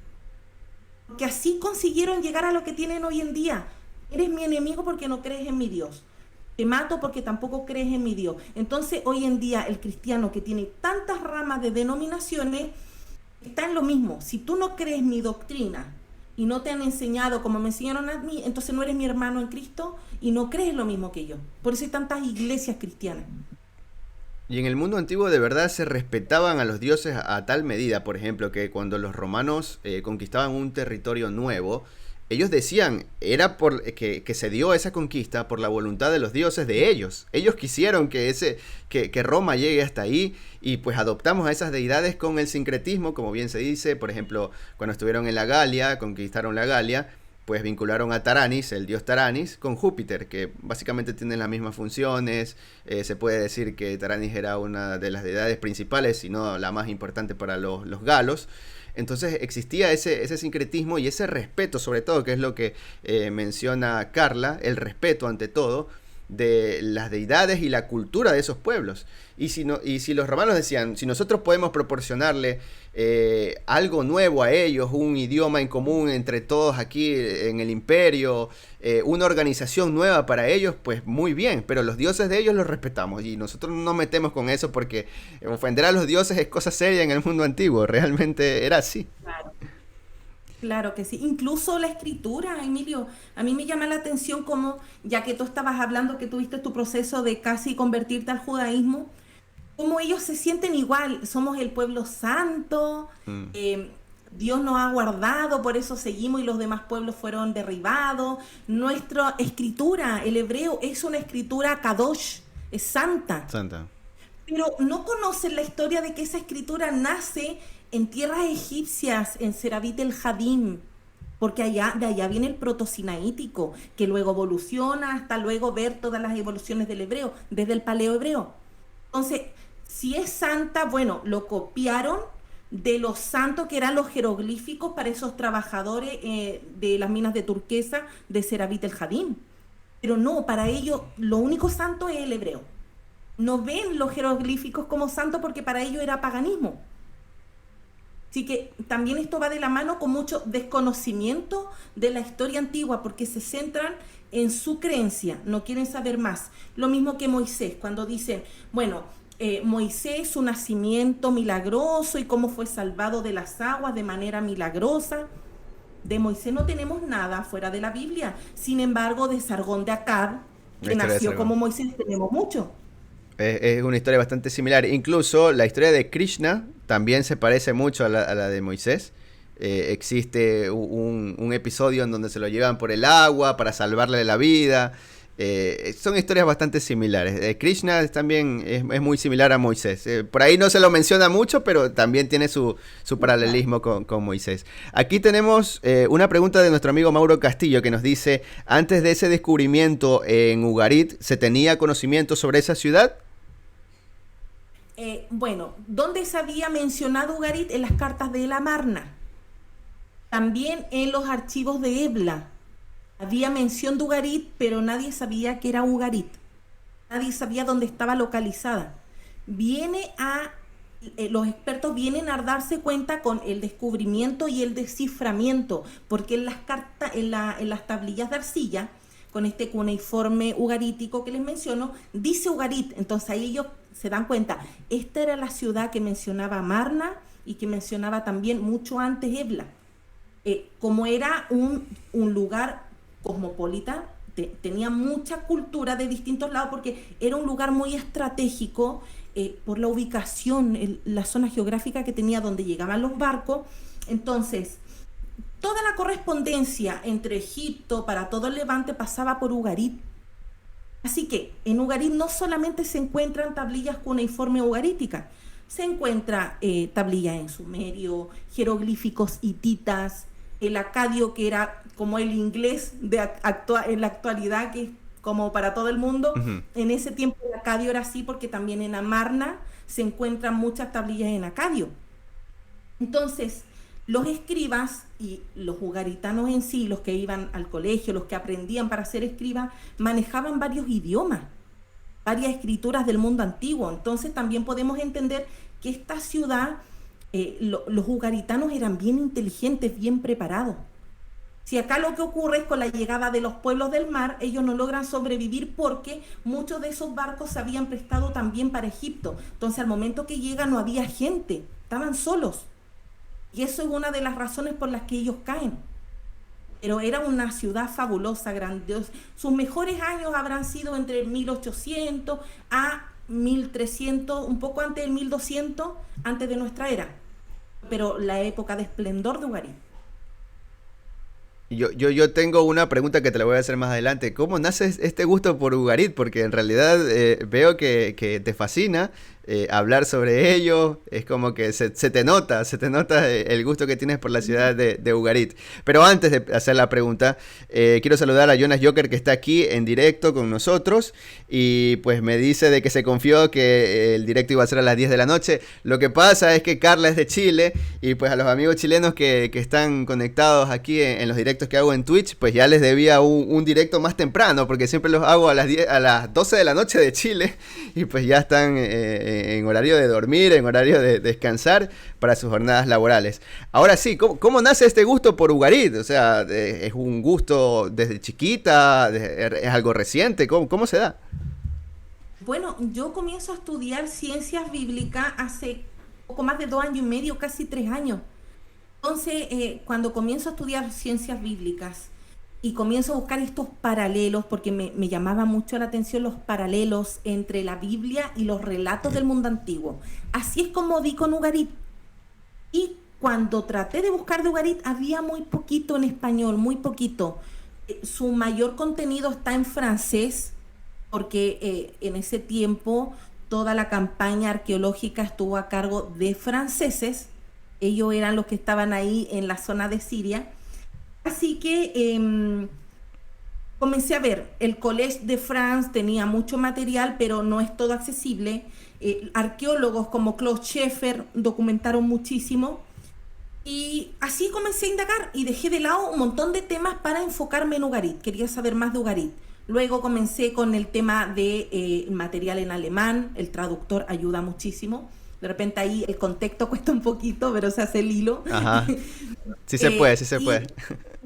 Que así consiguieron llegar a lo que tienen hoy en día. Eres mi enemigo porque no crees en mi Dios. Te mato porque tampoco crees en mi Dios. Entonces, hoy en día, el cristiano que tiene tantas ramas de denominaciones está en lo mismo. Si tú no crees mi doctrina y no te han enseñado como me enseñaron a mí, entonces no eres mi hermano en Cristo y no crees lo mismo que yo. Por eso hay tantas iglesias cristianas. Y en el mundo antiguo de verdad se respetaban a los dioses a tal medida, por ejemplo, que cuando los romanos conquistaban un territorio nuevo, ellos decían, era por que se dio esa conquista por la voluntad de los dioses de ellos. Ellos quisieron que Roma llegue hasta ahí y pues adoptamos a esas deidades con el sincretismo, como bien se dice. Por ejemplo, cuando estuvieron en la Galia, conquistaron la Galia, pues vincularon a Taranis, el dios Taranis, con Júpiter, que básicamente tienen las mismas funciones. Se puede decir que Taranis era una de las deidades principales, si no la más importante para los galos. Entonces existía ese sincretismo y ese respeto, sobre todo, que es lo que menciona Carla, el respeto ante todo de las deidades y la cultura de esos pueblos. Y si los romanos decían, si nosotros podemos proporcionarle algo nuevo a ellos, un idioma en común entre todos aquí en el imperio, una organización nueva para ellos, pues muy bien, pero los dioses de ellos los respetamos y nosotros no nos metemos con eso porque ofender a los dioses es cosa seria en el mundo antiguo, realmente era así. Claro. Claro que sí, incluso la escritura, Emilio, a mí me llama la atención como, ya que tú estabas hablando que tuviste tu proceso de casi convertirte al judaísmo, cómo ellos se sienten igual, somos el pueblo santo, Dios nos ha guardado, por eso seguimos y los demás pueblos fueron derribados. Nuestra escritura, el hebreo, es una escritura kadosh, es santa. Santa. Pero no conocen la historia de que esa escritura nace en tierras egipcias, en Serabit el Jadim, porque de allá viene el proto-sinaítico, que luego evoluciona hasta luego ver todas las evoluciones del hebreo, desde el paleo-hebreo. Entonces, si es santa, bueno, lo copiaron de los santos que eran los jeroglíficos para esos trabajadores de las minas de turquesa de Serabit el Jadim. Pero no, para ellos lo único santo es el hebreo. No ven los jeroglíficos como santos porque para ellos era paganismo. Así que también esto va de la mano con mucho desconocimiento de la historia antigua porque se centran en su creencia, no quieren saber más. Lo mismo que Moisés, cuando dicen, bueno, Moisés, su nacimiento milagroso y cómo fue salvado de las aguas de manera milagrosa. De Moisés no tenemos nada fuera de la Biblia. Sin embargo, de Sargón de Akkad, que nació como Moisés, tenemos mucho. Es una historia bastante similar. Incluso la historia de Krishna también se parece mucho a la de Moisés. Existe un episodio en donde se lo llevan por el agua para salvarle la vida. Son historias bastante similares. Krishna también es muy similar a Moisés. Por ahí no se lo menciona mucho, pero también tiene su paralelismo con Moisés. Aquí tenemos una pregunta de nuestro amigo Mauro Castillo que nos dice, antes de ese descubrimiento en Ugarit, ¿se tenía conocimiento sobre esa ciudad? Bueno, ¿dónde se había mencionado Ugarit? En las cartas de Amarna. También en los archivos de Ebla. Había mención de Ugarit, pero nadie sabía que era Ugarit. Nadie sabía dónde estaba localizada. Los expertos vienen a darse cuenta con el descubrimiento y el desciframiento, porque en las cartas, en las tablillas de arcilla, con este cuneiforme ugarítico que les menciono, dice Ugarit. Entonces ahí ellos se dan cuenta, esta era la ciudad que mencionaba Amarna y que mencionaba también mucho antes Ebla. Como era un lugar cosmopolita, tenía mucha cultura de distintos lados porque era un lugar muy estratégico por la ubicación, la zona geográfica que tenía donde llegaban los barcos. Entonces, toda la correspondencia entre Egipto para todo el Levante pasaba por Ugarit. Así que en Ugarit no solamente se encuentran tablillas cuneiforme ugaríticas, se encuentra tablillas en sumerio, jeroglíficos hititas, el acadio, que era como el inglés en la actualidad, que es como para todo el mundo. Ujú. En ese tiempo el acadio era así porque también en Amarna se encuentran muchas tablillas en acadio. Entonces, los escribas y los ugaritanos en sí, los que iban al colegio, los que aprendían para ser escribas, manejaban varios idiomas, varias escrituras del mundo antiguo. Entonces también podemos entender que esta ciudad, los ugaritanos eran bien inteligentes, bien preparados. Si acá lo que ocurre es con la llegada de los pueblos del mar, ellos no logran sobrevivir porque muchos de esos barcos se habían prestado también para Egipto. Entonces al momento que llegan no había gente, estaban solos. Y eso es una de las razones por las que ellos caen. Pero era una ciudad fabulosa, grandiosa. Sus mejores años habrán sido entre 1800 a 1300, un poco antes del 1200, antes de nuestra era. Pero la época de esplendor de Ugarit. Yo tengo una pregunta que te la voy a hacer más adelante. ¿Cómo nace este gusto por Ugarit? Porque en realidad veo que te fascina hablar sobre ello. Es como que se te nota el gusto que tienes por la ciudad de Ugarit. Pero antes de hacer la pregunta, quiero saludar a Jonas Joker, que está aquí en directo con nosotros. Y pues me dice de que se confió que el directo iba a ser a las 10 de la noche. Lo que pasa es que Carla es de Chile y pues a los amigos chilenos que están conectados aquí en los directos que hago en Twitch, pues ya les debía un directo más temprano, porque siempre los hago a las 12 de la noche de Chile y pues ya están en horario de dormir, en horario de descansar para sus jornadas laborales. Ahora sí, ¿cómo nace este gusto por Ugarit? O sea, ¿es un gusto desde chiquita? ¿Es algo reciente? ¿Cómo se da? Bueno, yo comienzo a estudiar ciencias bíblicas hace poco más de 2 años y medio, casi 3 años. Entonces, cuando comienzo a estudiar ciencias bíblicas y comienzo a buscar estos paralelos, porque me llamaba mucho la atención los paralelos entre la Biblia y los relatos del mundo antiguo. Así es como di con Ugarit. Y cuando traté de buscar de Ugarit, había muy poquito en español, muy poquito. Su mayor contenido está en francés, porque en ese tiempo toda la campaña arqueológica estuvo a cargo de franceses. Ellos eran los que estaban ahí en la zona de Siria. Así que comencé a ver, el Collège de France tenía mucho material, pero no es todo accesible. Arqueólogos como Claude Scheffer documentaron muchísimo. Y así comencé a indagar y dejé de lado un montón de temas para enfocarme en Ugarit. Quería saber más de Ugarit. Luego comencé con el tema de material en alemán. El traductor ayuda muchísimo. De repente ahí el contexto cuesta un poquito, pero se hace el hilo. Ajá. Sí se puede, sí se puede.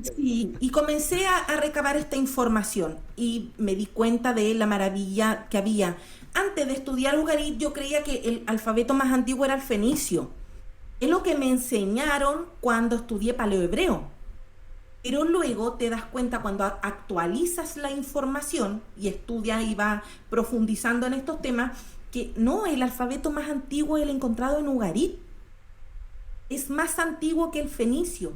Sí, y comencé a recabar esta información y me di cuenta de la maravilla que había. Antes de estudiar Ugarit, yo creía que el alfabeto más antiguo era el fenicio. Es lo que me enseñaron cuando estudié paleohebreo. Pero luego te das cuenta cuando actualizas la información y estudias y vas profundizando en estos temas, que no, el alfabeto más antiguo es el encontrado en Ugarit. Es más antiguo que el fenicio.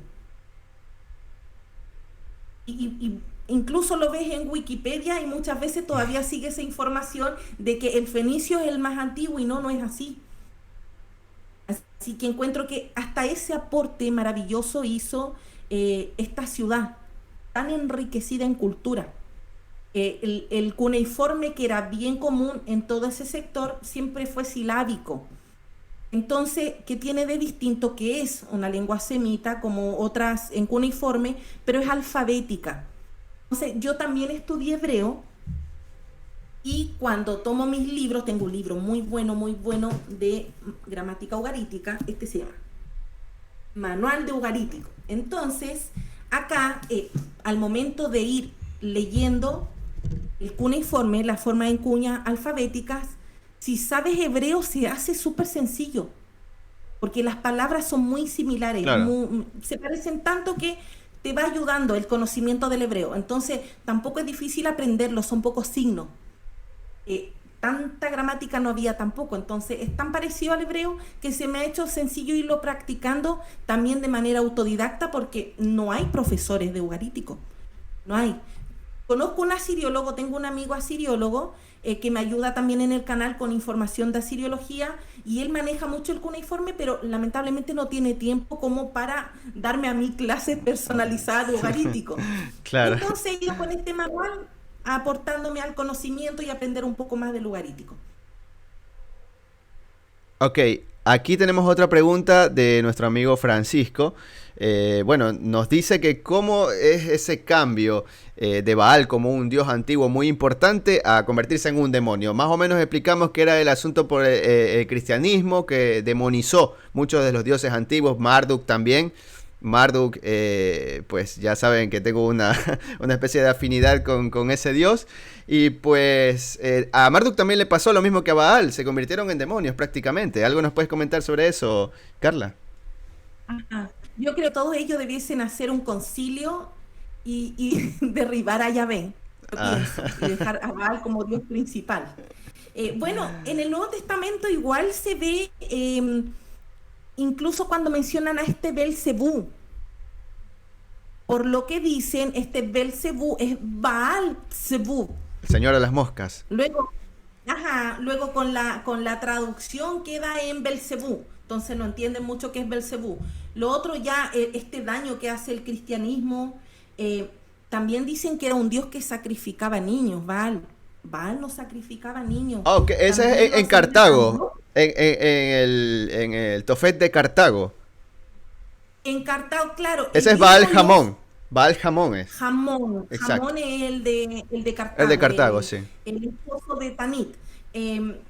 Y incluso lo ves en Wikipedia y muchas veces todavía sigue esa información de que el fenicio es el más antiguo y no es así. Así que encuentro que hasta ese aporte maravilloso hizo esta ciudad tan enriquecida en cultura. El cuneiforme, que era bien común en todo ese sector, siempre fue silábico. Entonces, ¿qué tiene de distinto? Que es una lengua semita como otras en cuneiforme, pero es alfabética. Entonces, yo también estudié hebreo y cuando tomo mis libros, tengo un libro muy bueno de gramática ugarítica, este se llama Manual de Ugarítico. Entonces, acá, al momento de ir leyendo el cuneiforme, la forma en cuñas alfabéticas, si sabes hebreo se hace súper sencillo, porque las palabras son muy similares, Claro. se parecen tanto que te va ayudando el conocimiento del hebreo. Entonces, tampoco es difícil aprenderlo, son pocos signos. Tanta gramática no había tampoco, entonces es tan parecido al hebreo que se me ha hecho sencillo irlo practicando también de manera autodidacta, porque no hay profesores de ugarítico, no hay. Conozco un asiriólogo, tengo un amigo asiriólogo que me ayuda también en el canal con información de asiriología y él maneja mucho el cuneiforme, pero lamentablemente no tiene tiempo como para darme a mí clases personalizadas de ugarítico. Claro. Entonces he ido con este manual aportándome al conocimiento y aprender un poco más del ugarítico. Ok, aquí tenemos otra pregunta de nuestro amigo Francisco. Bueno, nos dice que cómo es ese cambio de Baal como un dios antiguo muy importante a convertirse en un demonio. Más o menos explicamos que era el asunto por el cristianismo que demonizó muchos de los dioses antiguos, Marduk también. Marduk, pues ya saben que tengo una, una especie de afinidad con ese dios. Y pues a Marduk también le pasó lo mismo que a Baal, se convirtieron en demonios prácticamente. ¿Algo nos puedes comentar sobre eso, Carla? Ajá. Yo creo que todos ellos debiesen hacer un concilio y derribar a Yahvé, yo Ah, pienso, y dejar a Baal como Dios principal. Bueno, en el Nuevo Testamento igual se ve, incluso cuando mencionan a este Belcebú, por lo que dicen, este Belcebú es Baal Zebú. el señor de las moscas. Luego, ajá, luego con la traducción queda en Belcebú. Entonces no entienden mucho qué es Belcebú. Lo otro ya, este daño que hace el cristianismo, eh, también dicen que era un dios que sacrificaba niños, Baal. Baal no sacrificaba niños. Ah, ok, ese es También lo en asemejan, Cartago, ¿no? en el Tofet de Cartago. En Cartago, claro, Ese el es Baal mismo dios Jamón. Baal Jamón es. Jamón. Exacto. Jamón es el de El de Cartago, Cartago, sí. el esposo de Tanit. Eh,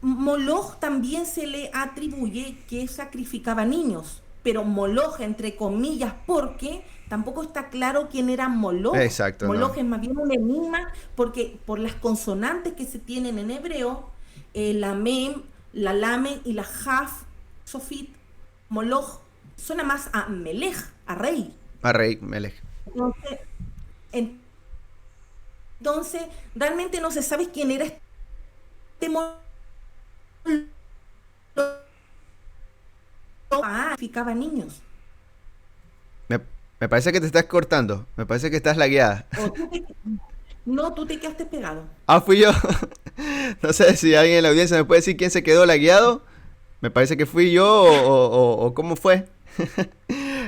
Moloch también se le atribuye que sacrificaba niños, pero Moloch entre comillas porque tampoco está claro quién era Moloch. Exacto, Moloch no. es más bien un enigma porque por las consonantes que se tienen en hebreo, la mem, la lamen y la jaf, sofit, Moloch, suena más a melech, a rey. A Rey Melech. Entonces, entonces realmente no se sabe quién era este Moloch. Sacrificaba niños. Me, me parece que te estás cortando. Me parece que estás lagueada. O no, tú te quedaste pegado. Ah, fui yo. No sé si alguien en la audiencia me puede decir quién se quedó lagueado. Me parece que fui yo o cómo fue.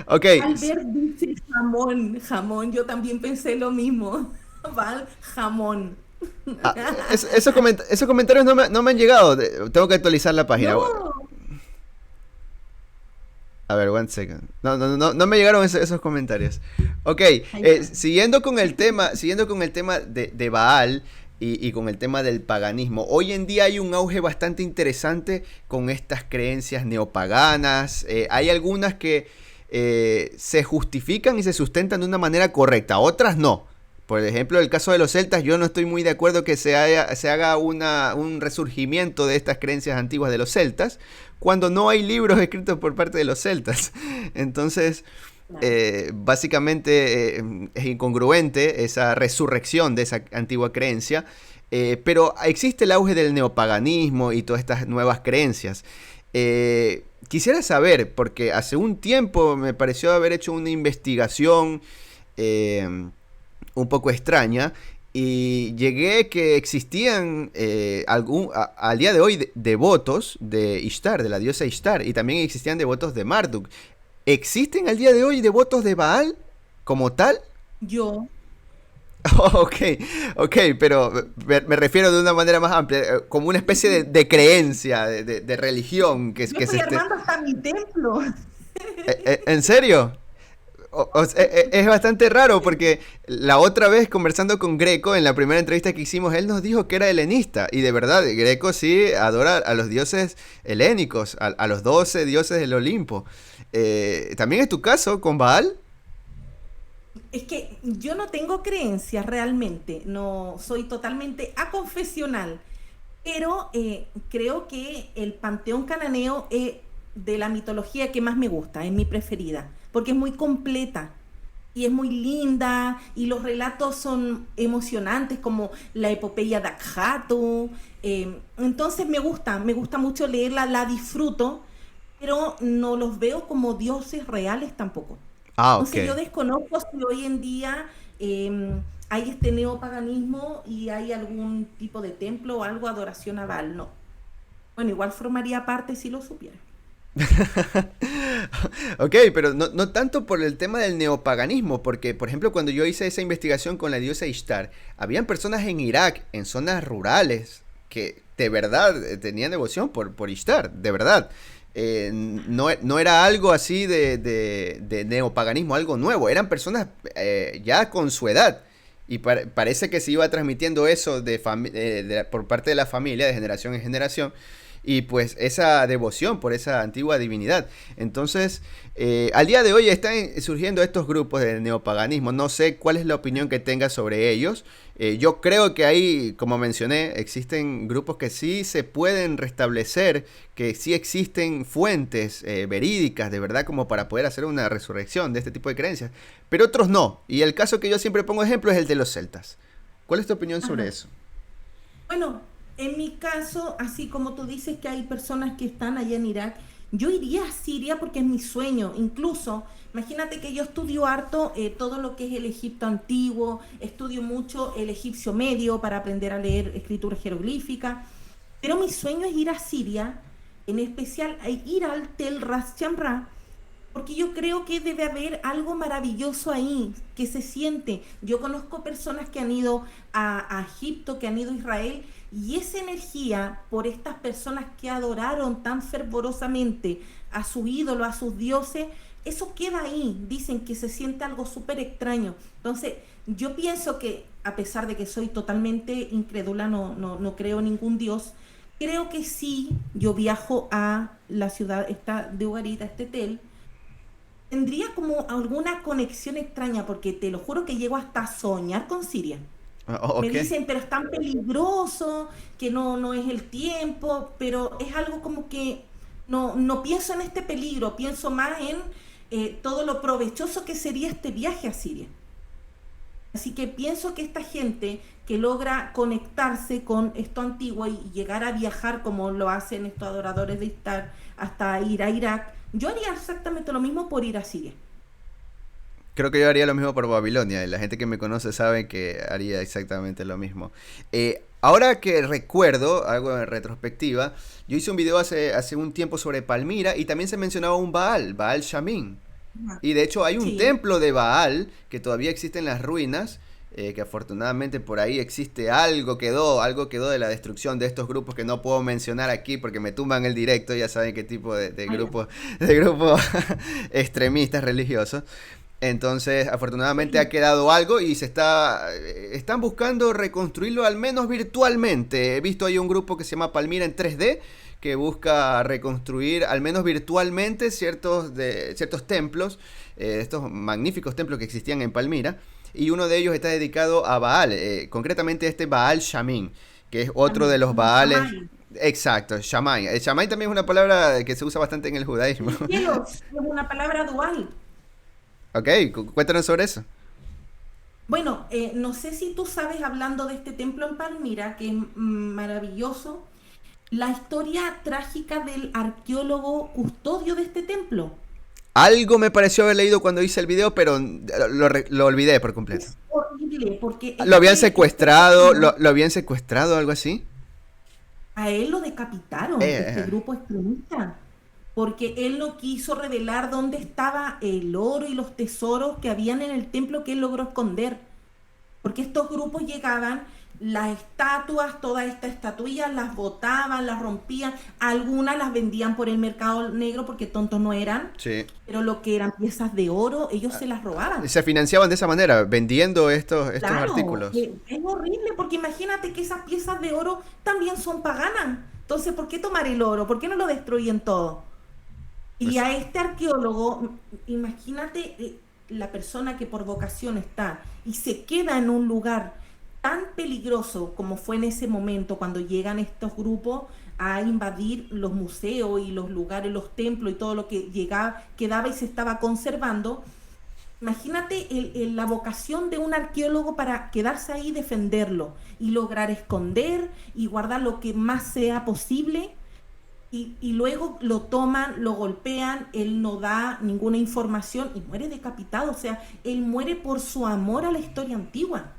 Ok. Albert dice jamón, jamón. Yo también pensé lo mismo. Val, jamón. Ah, esos comentarios no me han llegado. Tengo que actualizar la página. No, A ver, one second. No me llegaron esos comentarios. Ok, ahí está. siguiendo con el tema de Baal y con el tema del paganismo. Hoy en día hay un auge bastante interesante con estas creencias neopaganas. Hay algunas que se justifican y se sustentan de una manera correcta, otras no. Por ejemplo, el caso de los celtas, yo no estoy muy de acuerdo que se haga un resurgimiento de estas creencias antiguas de los celtas, cuando no hay libros escritos por parte de los celtas. Entonces, Claro. básicamente es incongruente esa resurrección de esa antigua creencia, pero existe el auge del neopaganismo y todas estas nuevas creencias. Quisiera saber, porque hace un tiempo me pareció haber hecho una investigación un poco extraña y llegué que existían al día de hoy devotos de Ishtar, de la diosa Ishtar, y también existían devotos de Marduk. ¿Existen al día de hoy devotos de Baal como tal? Yo, Ok, ok, pero me refiero de una manera más amplia, como una especie de creencia, de religión yo que se estoy esté... armando hasta mi templo. ¿En serio? Es bastante raro porque la otra vez conversando con Greco en la primera entrevista que hicimos, él nos dijo que era helenista y de verdad, Greco sí adora a los dioses helénicos, a los 12 dioses del Olimpo. ¿También es tu caso con Baal? Es que yo no tengo creencias realmente, no soy totalmente aconfesional, pero creo que el panteón cananeo es de la mitología que más me gusta, es mi preferida, porque es muy completa y es muy linda y los relatos son emocionantes como la epopeya de Akhato. Entonces me gusta mucho leerla, la disfruto, pero no los veo como dioses reales tampoco. Ah, ok. Entonces yo desconozco si hoy en día hay este neopaganismo y hay algún tipo de templo o algo, adoración a Baal, no. Bueno, igual formaría parte si lo supiera. Ok, pero no, no tanto por el tema del neopaganismo, porque por ejemplo cuando yo hice esa investigación con la diosa Ishtar, habían personas en Irak, en zonas rurales, que de verdad tenían devoción por Ishtar, de verdad. No, no era algo así de neopaganismo, algo nuevo, eran personas ya con su edad. Y parece que se iba transmitiendo eso por parte de la familia, de generación en generación, y pues esa devoción por esa antigua divinidad. Entonces, al día de hoy están surgiendo estos grupos de neopaganismo. No sé cuál es la opinión que tengas sobre ellos. Yo creo que ahí, como mencioné, existen grupos que sí se pueden restablecer, que sí existen fuentes verídicas de verdad como para poder hacer una resurrección de este tipo de creencias, pero otros no. Y el caso que yo siempre pongo ejemplo es el de los celtas. ¿Cuál es tu opinión sobre Ajá. eso? Bueno, en mi caso, así como tú dices que hay personas que están allá en Irak, yo iría a Siria porque es mi sueño. Incluso, imagínate que yo estudio harto todo lo que es el Egipto antiguo, estudio mucho el egipcio medio para aprender a leer escritura jeroglífica, pero mi sueño es ir a Siria, en especial ir al Tel Ras Shamra, porque yo creo que debe haber algo maravilloso ahí, que se siente. Yo conozco personas que han ido a Egipto, que han ido a Israel, y esa energía por estas personas que adoraron tan fervorosamente a su ídolo, a sus dioses, eso queda ahí. Dicen que se siente algo súper extraño. Entonces, yo pienso que, a pesar de que soy totalmente incrédula, no creo en ningún dios, creo que sí, yo viajo a la ciudad esta de Ugarit, a este hotel, tendría como alguna conexión extraña, porque te lo juro que llego hasta a soñar con Siria. Me Ok. dicen, pero es tan peligroso, que no es el tiempo, pero es algo como que no pienso en este peligro, pienso más en todo lo provechoso que sería este viaje a Siria. Así que pienso que esta gente que logra conectarse con esto antiguo y llegar a viajar como lo hacen estos adoradores de Istar hasta ir a Irak, yo haría exactamente lo mismo por ir a Siria. Creo que yo haría lo mismo por Babilonia, y la gente que me conoce sabe que haría exactamente lo mismo. Ahora que recuerdo, algo en retrospectiva, yo hice un video hace un tiempo sobre Palmira y también se mencionaba un Baal, Baal Shamin. Ajá. Y de hecho hay un Sí. templo de Baal que todavía existe en las ruinas, que afortunadamente por ahí existe algo quedó de la destrucción de estos grupos que no puedo mencionar aquí porque me tumban el directo, ya saben qué tipo de Ah, ya. grupos de grupos extremistas religiosos. Entonces, afortunadamente ha Sí. quedado algo y están buscando reconstruirlo al menos virtualmente. He visto ahí un grupo que se llama Palmira en 3D que busca reconstruir al menos virtualmente ciertos templos, estos magníficos templos que existían en Palmira. Y uno de ellos está dedicado a Baal, concretamente este Baal Shamin, que es otro de También, los como Baales. Shamay. Exacto, Shammai. Shammai también es una palabra que se usa bastante en el judaísmo. Sí, cielos, es una palabra dual. Ok, cuéntanos sobre eso. Bueno, no sé si tú sabes, hablando de este templo en Palmira, que es maravilloso, la historia trágica del arqueólogo custodio de este templo. Algo me pareció haber leído cuando hice el video, pero lo olvidé por completo. Es horrible porque ¿Lo habían este secuestrado? señor, ¿Lo habían secuestrado algo así? a él lo decapitaron, este Eh, grupo extremista, porque él no quiso revelar dónde estaba el oro y los tesoros que habían en el templo que él logró esconder. Porque estos grupos llegaban, las estatuas, todas estas estatuillas las botaban, las rompían, algunas las vendían por el mercado negro porque tontos no eran, sí. pero lo que eran piezas de oro, ellos se las robaban. Se financiaban de esa manera, vendiendo estos Claro, artículos. es horrible porque imagínate que esas piezas de oro también son paganas. Entonces, ¿por qué tomar el oro? ¿Por qué no lo destruyen todo? Y Pues, a este arqueólogo, imagínate la persona que por vocación está y se queda en un lugar tan peligroso como fue en ese momento cuando llegan estos grupos a invadir los museos y los lugares, los templos y todo lo que llegaba, quedaba y se estaba conservando. Imagínate la vocación de un arqueólogo para quedarse ahí y defenderlo y lograr esconder y guardar lo que más sea posible y luego lo toman, lo golpean, él no da ninguna información y muere decapitado. O sea, él muere por su amor a la historia antigua.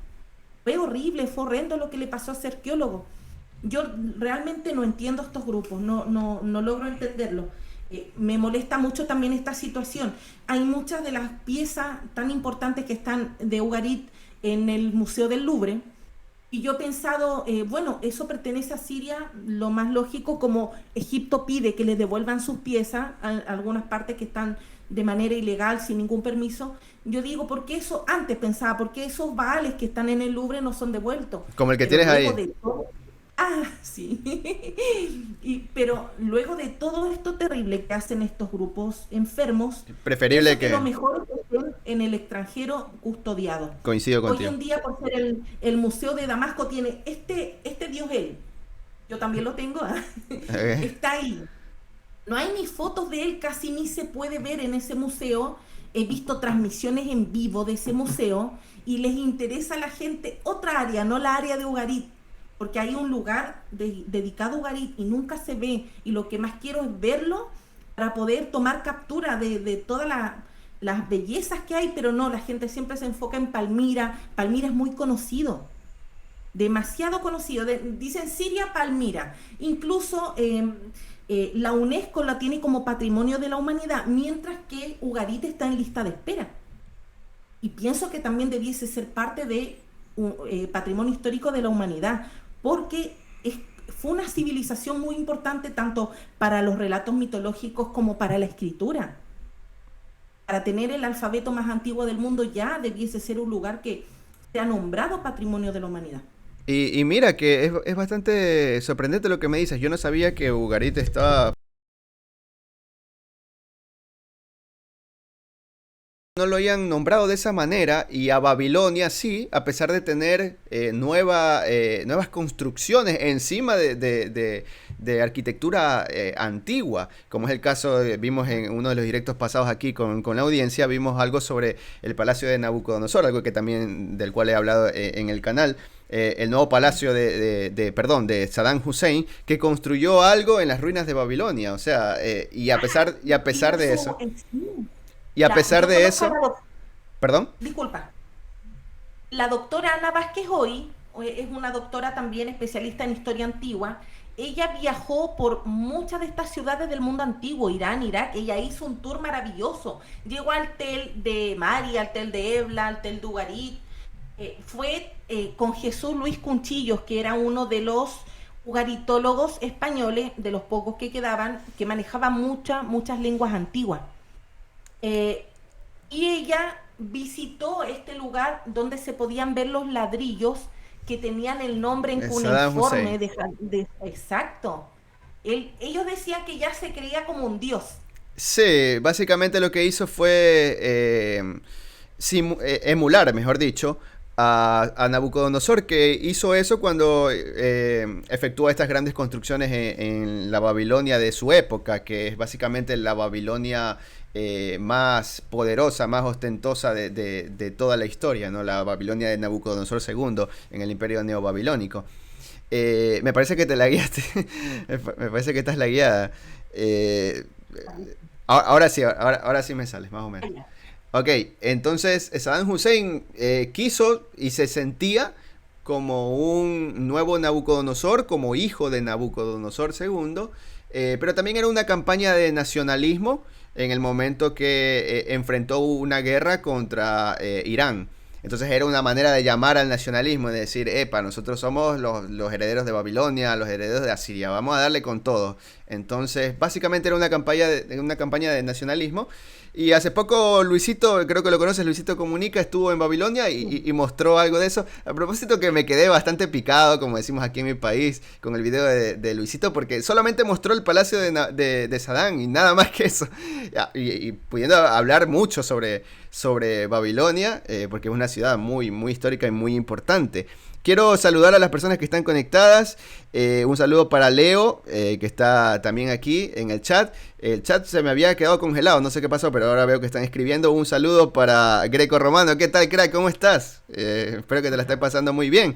Fue horrible, fue horrendo lo que le pasó a ese arqueólogo. Yo realmente no entiendo estos grupos, no logro entenderlo. Me molesta mucho también esta situación. Hay muchas de las piezas tan importantes que están de Ugarit en el Museo del Louvre, y yo he pensado, bueno, eso pertenece a Siria, lo más lógico, como Egipto pide que les devuelvan sus piezas, algunas partes que están de manera ilegal, sin ningún permiso. Yo digo, ¿por qué eso? Antes pensaba, ¿por qué esos baales que están en el Louvre no son devueltos? Como el que Pero tienes luego ahí. de todo, ah, sí. Pero luego de todo esto terrible que hacen estos grupos enfermos, Preferible pienso que lo que... mejor es que estén en el extranjero custodiados. Coincido Hoy contigo. en día, por ser el Museo de Damasco, tiene este dios él, yo también lo tengo, ¿ah? Está ahí. No hay ni fotos de él, casi ni se puede ver en ese museo. He visto transmisiones en vivo de ese museo y les interesa a la gente otra área, no la área de Ugarit, porque hay un lugar dedicado a Ugarit y nunca se ve. Y lo que más quiero es verlo para poder tomar captura de todas las bellezas que hay, pero no, la gente siempre se enfoca en Palmira. Palmira es muy conocido, demasiado conocido. Dicen Siria, Palmira. Incluso la UNESCO la tiene como patrimonio de la humanidad, mientras que Ugarit está en lista de espera. Y pienso que también debiese ser parte de patrimonio histórico de la humanidad, porque fue una civilización muy importante tanto para los relatos mitológicos como para la escritura. Para tener el alfabeto más antiguo del mundo ya debiese ser un lugar que sea nombrado patrimonio de la humanidad. Y mira que es bastante sorprendente lo que me dices. Yo no sabía que Ugarit estaba... No lo hayan nombrado de esa manera, y a Babilonia sí, a pesar de tener nuevas construcciones encima de arquitectura antigua, como es el caso, vimos en uno de los directos pasados aquí con la audiencia, vimos algo sobre el palacio de Nabucodonosor, algo que también del cual he hablado en el canal. El nuevo palacio de Saddam Hussein, que construyó algo en las ruinas de Babilonia, o sea, y a pesar de eso, y a pesar Yo de conozco a eso, perdón. disculpa, la doctora Ana Vázquez hoy es una doctora también especialista en historia antigua. Ella viajó por muchas de estas ciudades del mundo antiguo, Irán, Irak. Ella hizo un tour maravilloso. Llegó al Tel de Mari, al Tel de Ebla, al Tel de Ugarit. Fue con Jesús Luis Cunchillos, que era uno de los ugaritólogos españoles, de los pocos que quedaban, que manejaba muchas lenguas antiguas. Eh, y ella visitó este lugar donde se podían ver los ladrillos que tenían el nombre en Saddam cuneiforme Hussein. exacto. Ellos decían que ya se creía como un dios. Sí, básicamente lo que hizo fue emular, mejor dicho, a Nabucodonosor, que hizo eso cuando efectuó estas grandes construcciones en la Babilonia de su época, que es básicamente la Babilonia más poderosa, más ostentosa de toda la historia, ¿no? La Babilonia de Nabucodonosor II en el imperio neobabilónico. Me parece que te la guiaste. Me parece que estás la guiada. Eh, ahora sí me sales, más o menos. Ok, entonces Saddam Hussein quiso y se sentía como un nuevo Nabucodonosor, como hijo de Nabucodonosor II, pero también era una campaña de nacionalismo en el momento que enfrentó una guerra contra Irán. Entonces era una manera de llamar al nacionalismo, de decir, epa, nosotros somos los herederos de Babilonia, los herederos de Asiria, vamos a darle con todo. Entonces, básicamente era una campaña de nacionalismo. Y hace poco Luisito, creo que lo conoces, Luisito Comunica, estuvo en Babilonia y mostró algo de eso. A propósito que me quedé bastante picado, como decimos aquí en mi país, con el video de Luisito, porque solamente mostró el palacio de Saddam y nada más que eso. Y pudiendo hablar mucho sobre Babilonia, porque es una ciudad muy, muy histórica y muy importante. Quiero saludar a las personas que están conectadas. Un saludo para Leo, que está también aquí en el chat. El chat se me había quedado congelado, no sé qué pasó, pero ahora veo que están escribiendo. Un saludo para Greco Romano. ¿Qué tal, crack? ¿Cómo estás? Espero que te la estés pasando muy bien.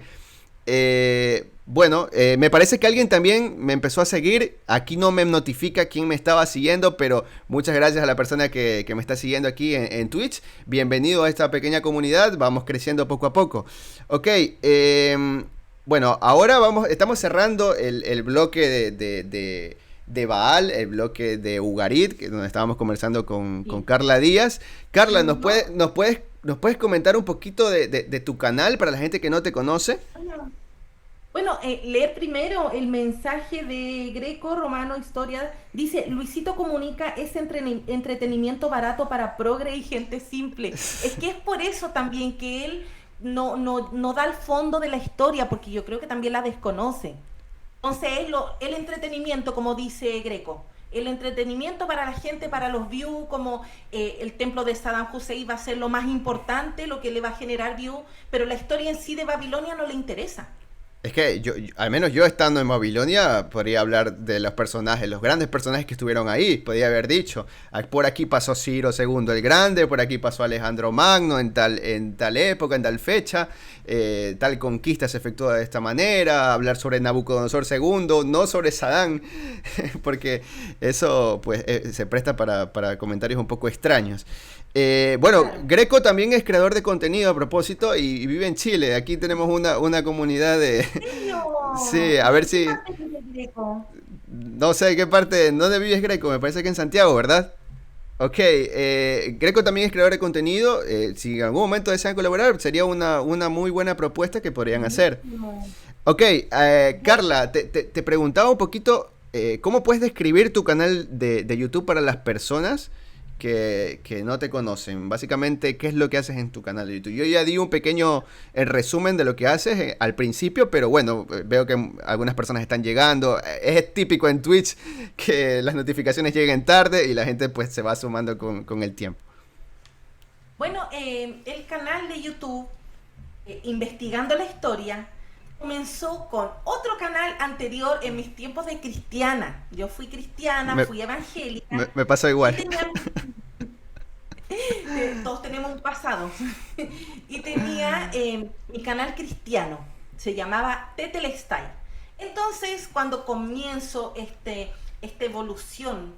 Bueno, me parece que alguien también me empezó a seguir. Aquí no me notifica quién me estaba siguiendo, pero muchas gracias a la persona que me está siguiendo aquí en Twitch. Bienvenido a esta pequeña comunidad. Vamos creciendo poco a poco. Ok, bueno, ahora estamos cerrando el bloque de Baal, el bloque de Ugarit, donde estábamos conversando con Sí. Carla Díaz. Carla, No, nos puedes comentar un poquito de tu canal para la gente que no te conoce? no. Bueno, leer primero el mensaje de Greco Romano Historia. Dice, Luisito Comunica es entretenimiento barato para progre y gente simple. Es que es por eso también que él no da el fondo de la historia, porque yo creo que también la desconoce. Entonces, el entretenimiento, como dice Greco, el entretenimiento para la gente, para los views, como el templo de Saddam Hussein va a ser lo más importante, lo que le va a generar views, pero la historia en sí de Babilonia no le interesa. Es que al menos yo estando en Babilonia, podría hablar de los personajes, los grandes personajes que estuvieron ahí. Podría haber dicho, por aquí pasó Ciro segundo el Grande, por aquí pasó Alejandro Magno en tal época, en tal fecha, tal conquista se efectuó de esta manera, hablar sobre Nabucodonosor segundo, no sobre Saddam, porque eso pues se presta para comentarios un poco extraños. Bueno, Claro. Greco también es creador de contenido a propósito y vive en Chile. Aquí tenemos una comunidad de... ¿En serio? Sí, a ¿Y ver en qué si... parte vive Greco? No sé qué parte... ¿Dónde vives, Greco? Me parece que en Santiago, ¿verdad? Ok, Greco también es creador de contenido. Si en algún momento desean colaborar, sería una muy buena propuesta que podrían hacer. Buenísimo. Ok, Bu- Carla, te preguntaba un poquito, ¿cómo puedes describir tu canal de YouTube para las personas que no te conocen? Básicamente, ¿qué es lo que haces en tu canal de YouTube? Yo ya di un pequeño resumen de lo que haces al principio, pero bueno, veo que algunas personas están llegando. Es típico en Twitch que las notificaciones lleguen tarde y la gente pues se va sumando con el tiempo. Bueno, el canal de YouTube, Investigando la Historia, comenzó con otro canal anterior en mis tiempos de cristiana. Yo fui cristiana, Me, fui evangélica me pasa y igual. tenía todos tenemos un pasado. Y tenía mi canal cristiano, se llamaba Tetelestai. Entonces, cuando comienzo esta evolución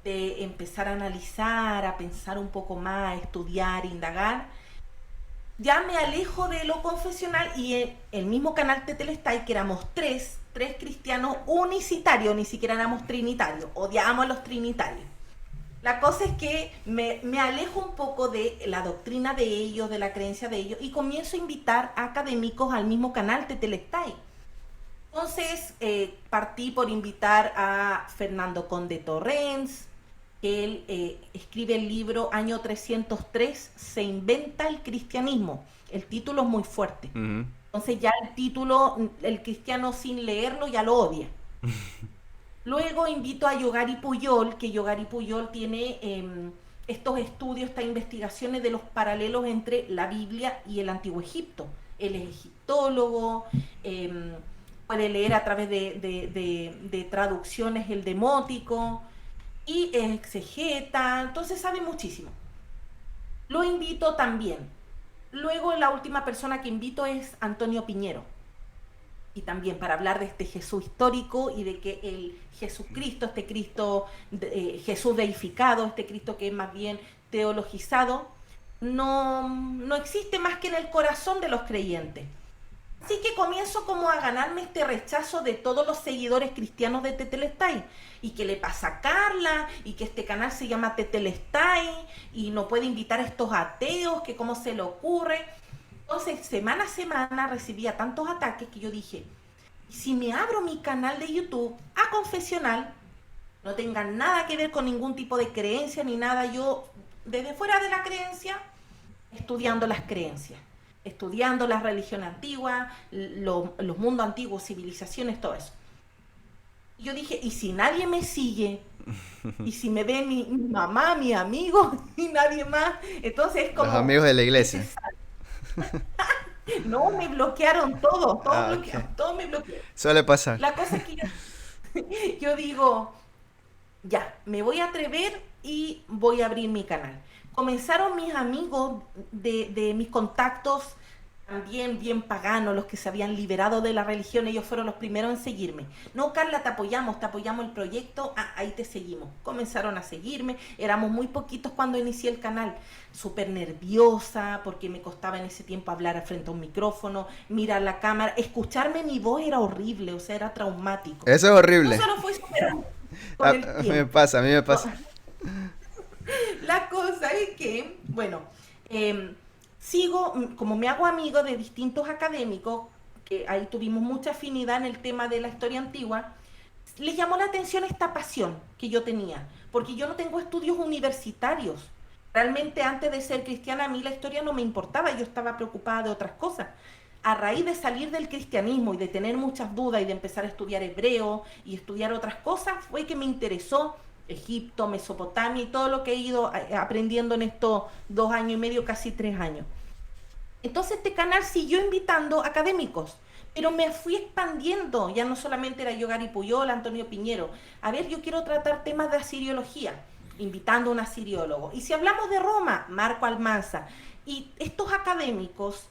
de empezar a analizar, a pensar un poco más, a estudiar, indagar, ya me alejo de lo confesional y en el mismo canal Tetelestai, que éramos tres cristianos unicitarios, ni siquiera éramos trinitarios, odiábamos a los trinitarios. La cosa es que me alejo un poco de la doctrina de ellos, de la creencia de ellos, y comienzo a invitar a académicos al mismo canal Tetelestai. Entonces partí por invitar a Fernando Conde Torrens, que él escribe el libro Año 303, Se inventa el cristianismo. El título es muy fuerte. Ujú. Entonces ya el título, el cristiano sin leerlo ya lo odia. Luego invito a Yogari Puyol, que Yogari Puyol tiene estos estudios, estas investigaciones de los paralelos entre la Biblia y el Antiguo Egipto. Él es egiptólogo, puede leer a través de traducciones el demótico y es exegeta, entonces sabe muchísimo. Lo invito también. Luego la última persona que invito es Antonio Piñero, y también para hablar de este Jesús histórico y de que el Jesucristo, este Cristo, Jesús deificado, este Cristo que es más bien teologizado, no existe más que en el corazón de los creyentes. Así que comienzo como a ganarme este rechazo de todos los seguidores cristianos de Tetelestai. ¿Y qué le pasa a Carla? Y que este canal se llama Tetelestai y no puede invitar a estos ateos, que cómo se le ocurre. Entonces, semana a semana recibía tantos ataques que yo dije, si me abro mi canal de YouTube a confesional, no tenga nada que ver con ningún tipo de creencia ni nada, yo desde fuera de la creencia, estudiando las creencias, estudiando la religión antigua, los mundos antiguos, civilizaciones, todo eso. Y yo dije, ¿y si nadie me sigue? ¿Y si me ve mi mamá, mi amigo y nadie más? Entonces es Los como amigos de la ese iglesia. no, me bloquearon todo, todo Ah, ok. bloqueado, todo me bloqueó. Suele pasar. La cosa es que yo digo, ya, me voy a atrever y voy a abrir mi canal. Comenzaron mis amigos de mis contactos también bien paganos, los que se habían liberado de la religión, ellos fueron los primeros en seguirme. No, Carla, te apoyamos el proyecto, ahí te seguimos. Comenzaron a seguirme, éramos muy poquitos cuando inicié el canal, súper nerviosa, porque me costaba en ese tiempo hablar frente a un micrófono, mirar la cámara, escucharme mi voz era horrible, o sea, era traumático. Eso es No horrible. solo fue superando A, con el a mí me tiempo. pasa, a mí me pasa. La cosa es que, bueno, sigo, como me hago amigo de distintos académicos, que ahí tuvimos mucha afinidad en el tema de la historia antigua, les llamó la atención esta pasión que yo tenía, porque yo no tengo estudios universitarios. Realmente antes de ser cristiana a mí la historia no me importaba, yo estaba preocupada de otras cosas. A raíz de salir del cristianismo y de tener muchas dudas y de empezar a estudiar hebreo y estudiar otras cosas, fue que me interesó Egipto, Mesopotamia y todo lo que he ido aprendiendo en estos 2 años y medio, casi 3 años. Entonces este canal siguió invitando académicos, pero me fui expandiendo, ya no solamente era yo Gary Puyol, Antonio Piñero. A ver, yo quiero tratar temas de asiriología, invitando a un asiriólogo. Y si hablamos de Roma, Marco Almanza. Y estos académicos,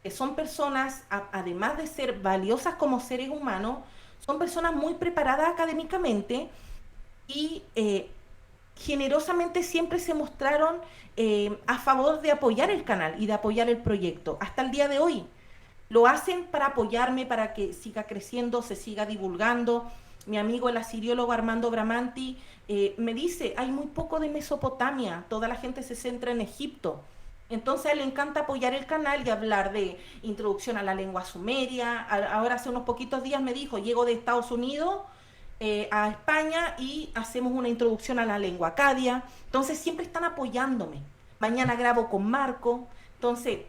que son personas, además de ser valiosas como seres humanos, son personas muy preparadas académicamente y generosamente siempre se mostraron a favor de apoyar el canal y de apoyar el proyecto. Hasta el día de hoy lo hacen para apoyarme, para que siga creciendo, se siga divulgando. Mi amigo el asiriólogo Armando Bramanti me dice, hay muy poco de Mesopotamia, toda la gente se centra en Egipto. Entonces a él le encanta apoyar el canal y hablar de introducción a la lengua sumeria. Ahora hace unos poquitos días me dijo, llego de Estados Unidos a España y hacemos una introducción a la lengua acadia. Entonces siempre están apoyándome. Mañana grabo con Marco. Entonces,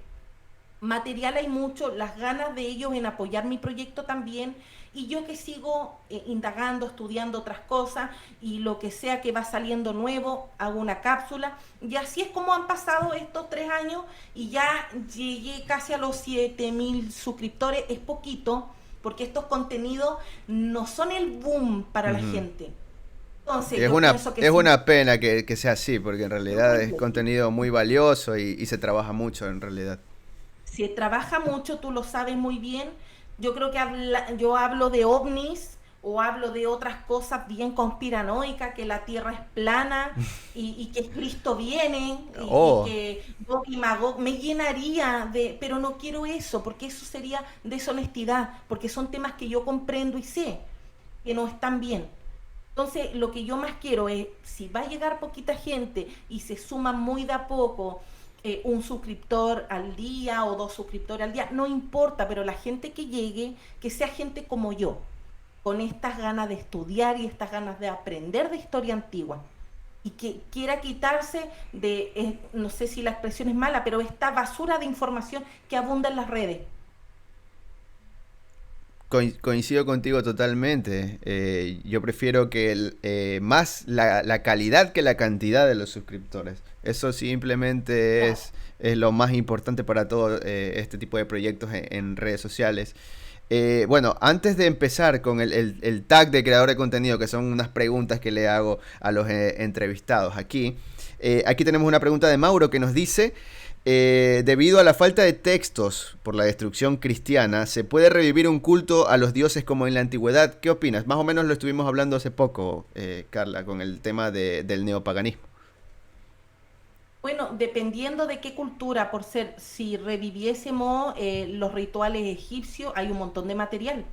material hay mucho, las ganas de ellos en apoyar mi proyecto también, y yo que sigo indagando, estudiando otras cosas, y lo que sea que va saliendo nuevo, hago una cápsula, y así es como han pasado estos 3 años, y ya llegué casi a los 7.000 suscriptores, es poquito, porque estos contenidos no son el boom para la Ujú. gente. Entonces, Es yo una, pienso que es sí, una pena que sea así, porque en es realidad es horrible. contenido muy valioso y se trabaja mucho en realidad. Se trabaja mucho, tú lo sabes muy bien. Yo creo que yo hablo de ovnis o hablo de otras cosas bien conspiranoicas, que la Tierra es plana y que Cristo viene y Oh, que Gog y Magog me llenaría de, pero no quiero eso, porque eso sería deshonestidad, porque son temas que yo comprendo y sé que no están bien. Entonces, lo que yo más quiero es, si va a llegar poquita gente y se suma muy de a poco, un suscriptor al día o 2 suscriptores al día, no importa, pero la gente que llegue, que sea gente como yo, con estas ganas de estudiar y estas ganas de aprender de historia antigua y que quiera quitarse de, no sé si la expresión es mala, pero esta basura de información que abunda en las redes. coincido contigo totalmente. Yo prefiero que más la calidad que la cantidad de los suscriptores. Eso simplemente Claro. es lo más importante para todo este tipo de proyectos en redes sociales. Bueno, antes de empezar con el tag de creador de contenido, que son unas preguntas que le hago a los entrevistados aquí, aquí tenemos una pregunta de Mauro que nos dice, debido a la falta de textos por la destrucción cristiana, ¿se puede revivir un culto a los dioses como en la antigüedad? ¿Qué opinas? Más o menos lo estuvimos hablando hace poco, Carla, con el tema del neopaganismo. Bueno, dependiendo de qué cultura, por ser, si reviviésemos los rituales egipcios, hay un montón de material.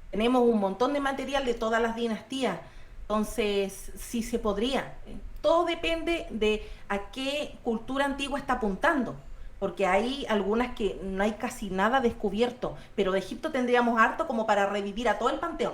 Tenemos un montón de material de todas las dinastías. Entonces, sí se podría. Todo depende de a qué cultura antigua está apuntando. Porque hay algunas que no hay casi nada descubierto. Pero de Egipto tendríamos harto como para revivir a todo el panteón.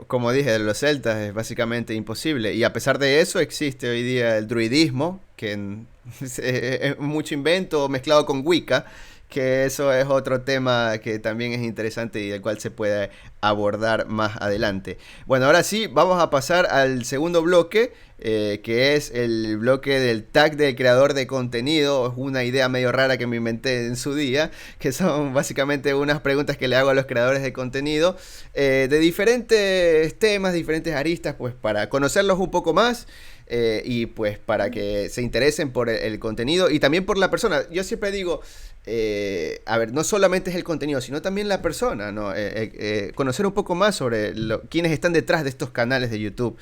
Como dije, de los celtas es básicamente imposible. Y a pesar de eso existe hoy día el druidismo, que es mucho invento mezclado con Wicca, que eso es otro tema que también es interesante y del cual se puede abordar más adelante. Bueno, ahora sí, vamos a pasar al segundo bloque, que es el bloque del tag del creador de contenido. Es una idea medio rara que me inventé en su día, que son básicamente unas preguntas que le hago a los creadores de contenido de diferentes temas, diferentes aristas, pues para conocerlos un poco más. Y pues para que se interesen por el contenido y también por la persona. Yo siempre digo, a ver, no solamente es el contenido, sino también la persona, ¿no? Conocer un poco más sobre quiénes están detrás de estos canales de YouTube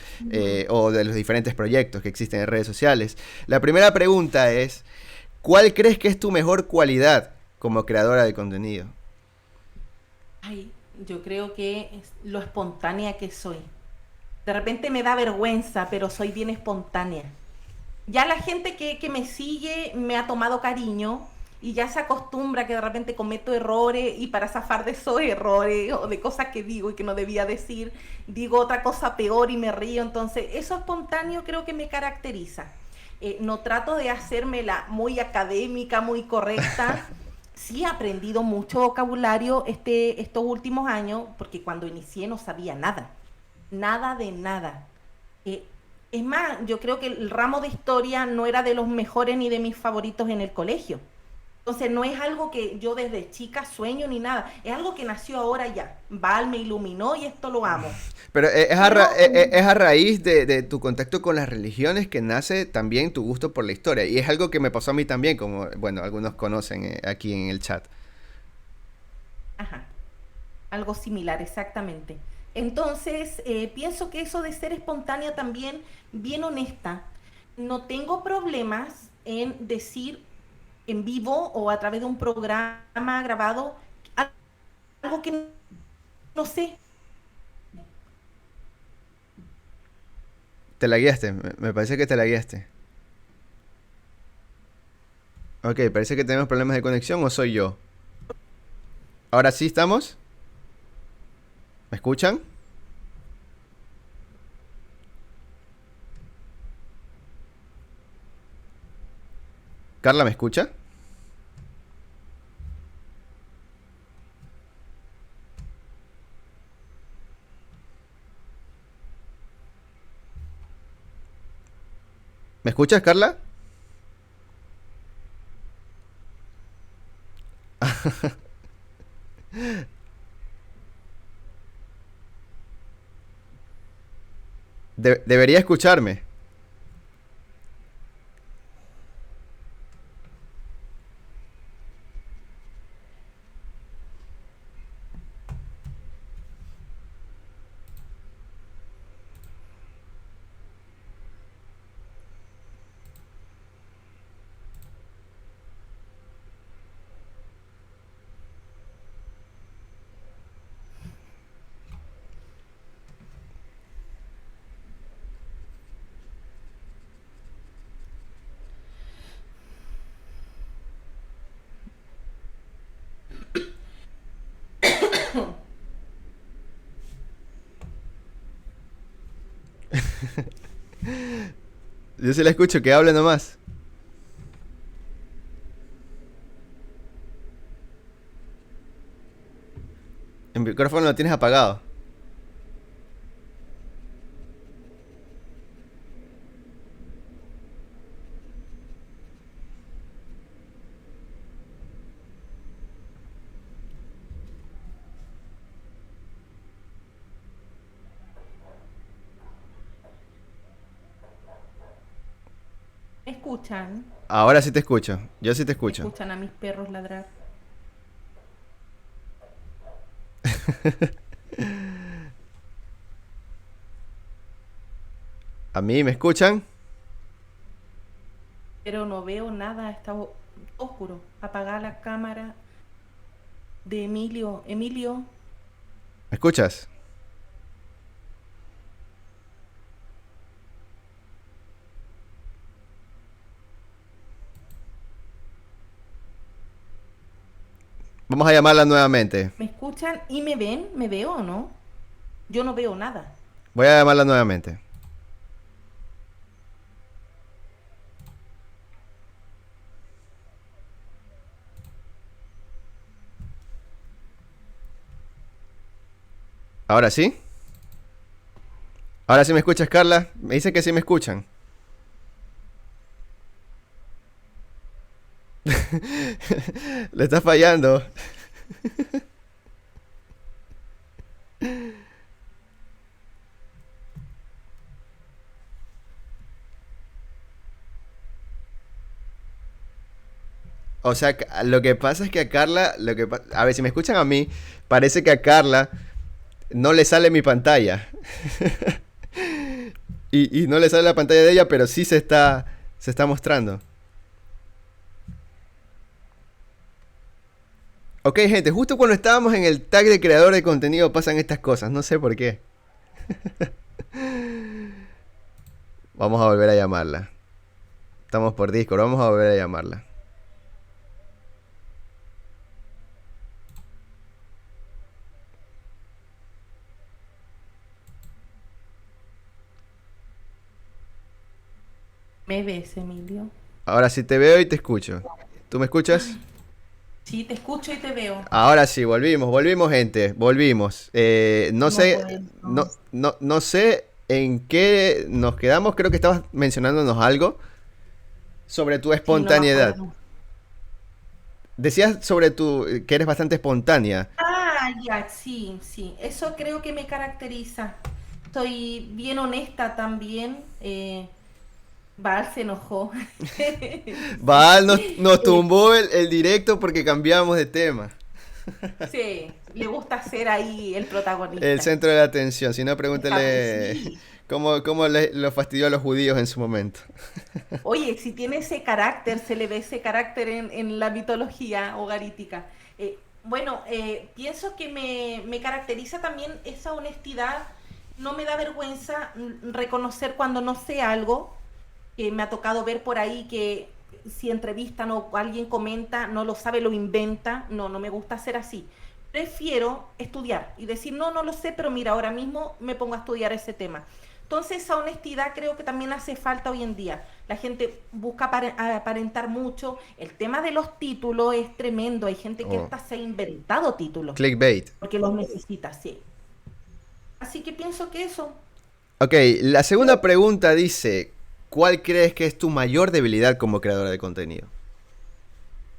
o de los diferentes proyectos que existen en redes sociales. La primera pregunta es, ¿cuál crees que es tu mejor cualidad como creadora de contenido? Ay, yo creo que es lo espontánea que soy. De repente me da vergüenza, pero soy bien espontánea. Ya la gente que me sigue me ha tomado cariño y ya se acostumbra que de repente cometo errores y para zafar de esos errores o de cosas que digo y que no debía decir, digo otra cosa peor y me río. Entonces, eso espontáneo creo que me caracteriza. No trato de hacérmela muy académica, muy correcta. Sí he aprendido mucho vocabulario estos últimos años porque cuando inicié no sabía nada, nada de nada. Eh, es más, yo creo que el ramo de historia no era de los mejores ni de mis favoritos en el colegio. Entonces no es algo que yo desde chica sueño ni nada, es algo que nació ahora ya. Val me iluminó y esto lo amo. Pero Pero es a raíz de tu contacto con las religiones que nace también tu gusto por la historia. Y es algo que me pasó a mí también, como, bueno, algunos conocen aquí en el chat. ajá, algo similar, exactamente. Entonces, pienso que eso de ser espontánea también, bien honesta, no tengo problemas en decir en vivo o a través de un programa grabado algo que no sé. Te la guiaste, me parece que te la guiaste. Ok, parece que tenemos problemas de conexión o soy yo. Ahora sí estamos. ¿Me escuchan? Carla, ¿me escucha? ¿Me escuchas, Carla? Debería escucharme. Yo sí la escucho, que hable nomás. El micrófono lo tienes apagado. ¿Me escuchan? Ahora sí te escucho. Yo sí te escucho. ¿Escuchan a mis perros ladrar? ¿A mí me escuchan? Pero no veo nada, está oscuro. Apagar la cámara de Emilio. Emilio, ¿Me escuchas? Vamos a llamarla nuevamente. ¿me escuchan y me ven? ¿Me veo o no? Yo no veo nada. Voy a llamarla nuevamente. ¿Ahora sí? ¿Ahora sí me escuchas, Carla? Me dice que sí me escuchan. Le está fallando. O sea, lo que pasa es que a Carla, a ver, si me escuchan a mí, parece que a Carla no le sale mi pantalla. Y no le sale la pantalla de ella, pero sí se está mostrando. Ok, gente, justo cuando estábamos en el tag de creador de contenido pasan estas cosas, no sé por qué. Vamos a volver a llamarla. Estamos por Discord, vamos a volver a llamarla. ¿Me ves, Emilio? Ahora sí te veo y te escucho. ¿Tú me escuchas? Sí, te escucho y te veo. Ahora sí, volvimos gente, volvimos. No No sé, puedo. no sé en qué nos quedamos, creo que estabas mencionándonos algo sobre tu Sí, no me espontaneidad. acuerdo. Decías sobre que eres bastante espontánea. Ah, ya, sí, sí. Eso creo que me caracteriza. Soy bien honesta también. Val se enojó. Baal nos Eh, tumbó el directo porque cambiamos de tema. sí, le gusta ser ahí el El protagonista. centro de la atención, si no pregúntale Sí. cómo lo fastidió a los judíos en su momento. Oye, si tiene ese carácter, se le ve ese carácter en la mitología hogarítica. Bueno, pienso que me caracteriza también esa honestidad. No me da vergüenza reconocer cuando no sé algo, que me ha tocado ver por ahí que si entrevistan o alguien comenta, no lo sabe, lo inventa. No, no me gusta ser así. Prefiero estudiar y decir, no, no lo sé, pero mira, ahora mismo me pongo a estudiar ese tema. Entonces, esa honestidad creo que también hace falta hoy en día. La gente busca aparentar mucho. El tema de los títulos es tremendo. Hay gente que Oh, hasta se ha inventado títulos clickbait. porque los necesita, sí. Así que pienso que eso, Ok, la segunda pregunta dice, ¿cuál crees que es tu mayor debilidad como creadora de contenido?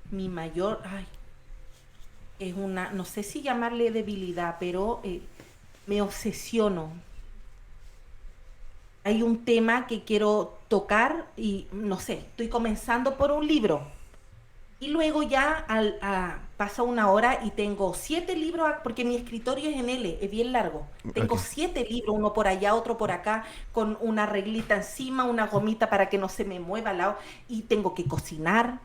mi mayor, ay, es una, no sé si llamarle debilidad, pero me obsesiono. Hay un tema que quiero tocar y no sé, estoy comenzando por un libro y luego ya pasa una hora y tengo 7 libros, porque mi escritorio es en L, es bien largo. Ok. Tengo 7 libros, uno por allá, otro por acá, con una reglita encima, una gomita para que no se me mueva al lado. Y tengo que cocinar,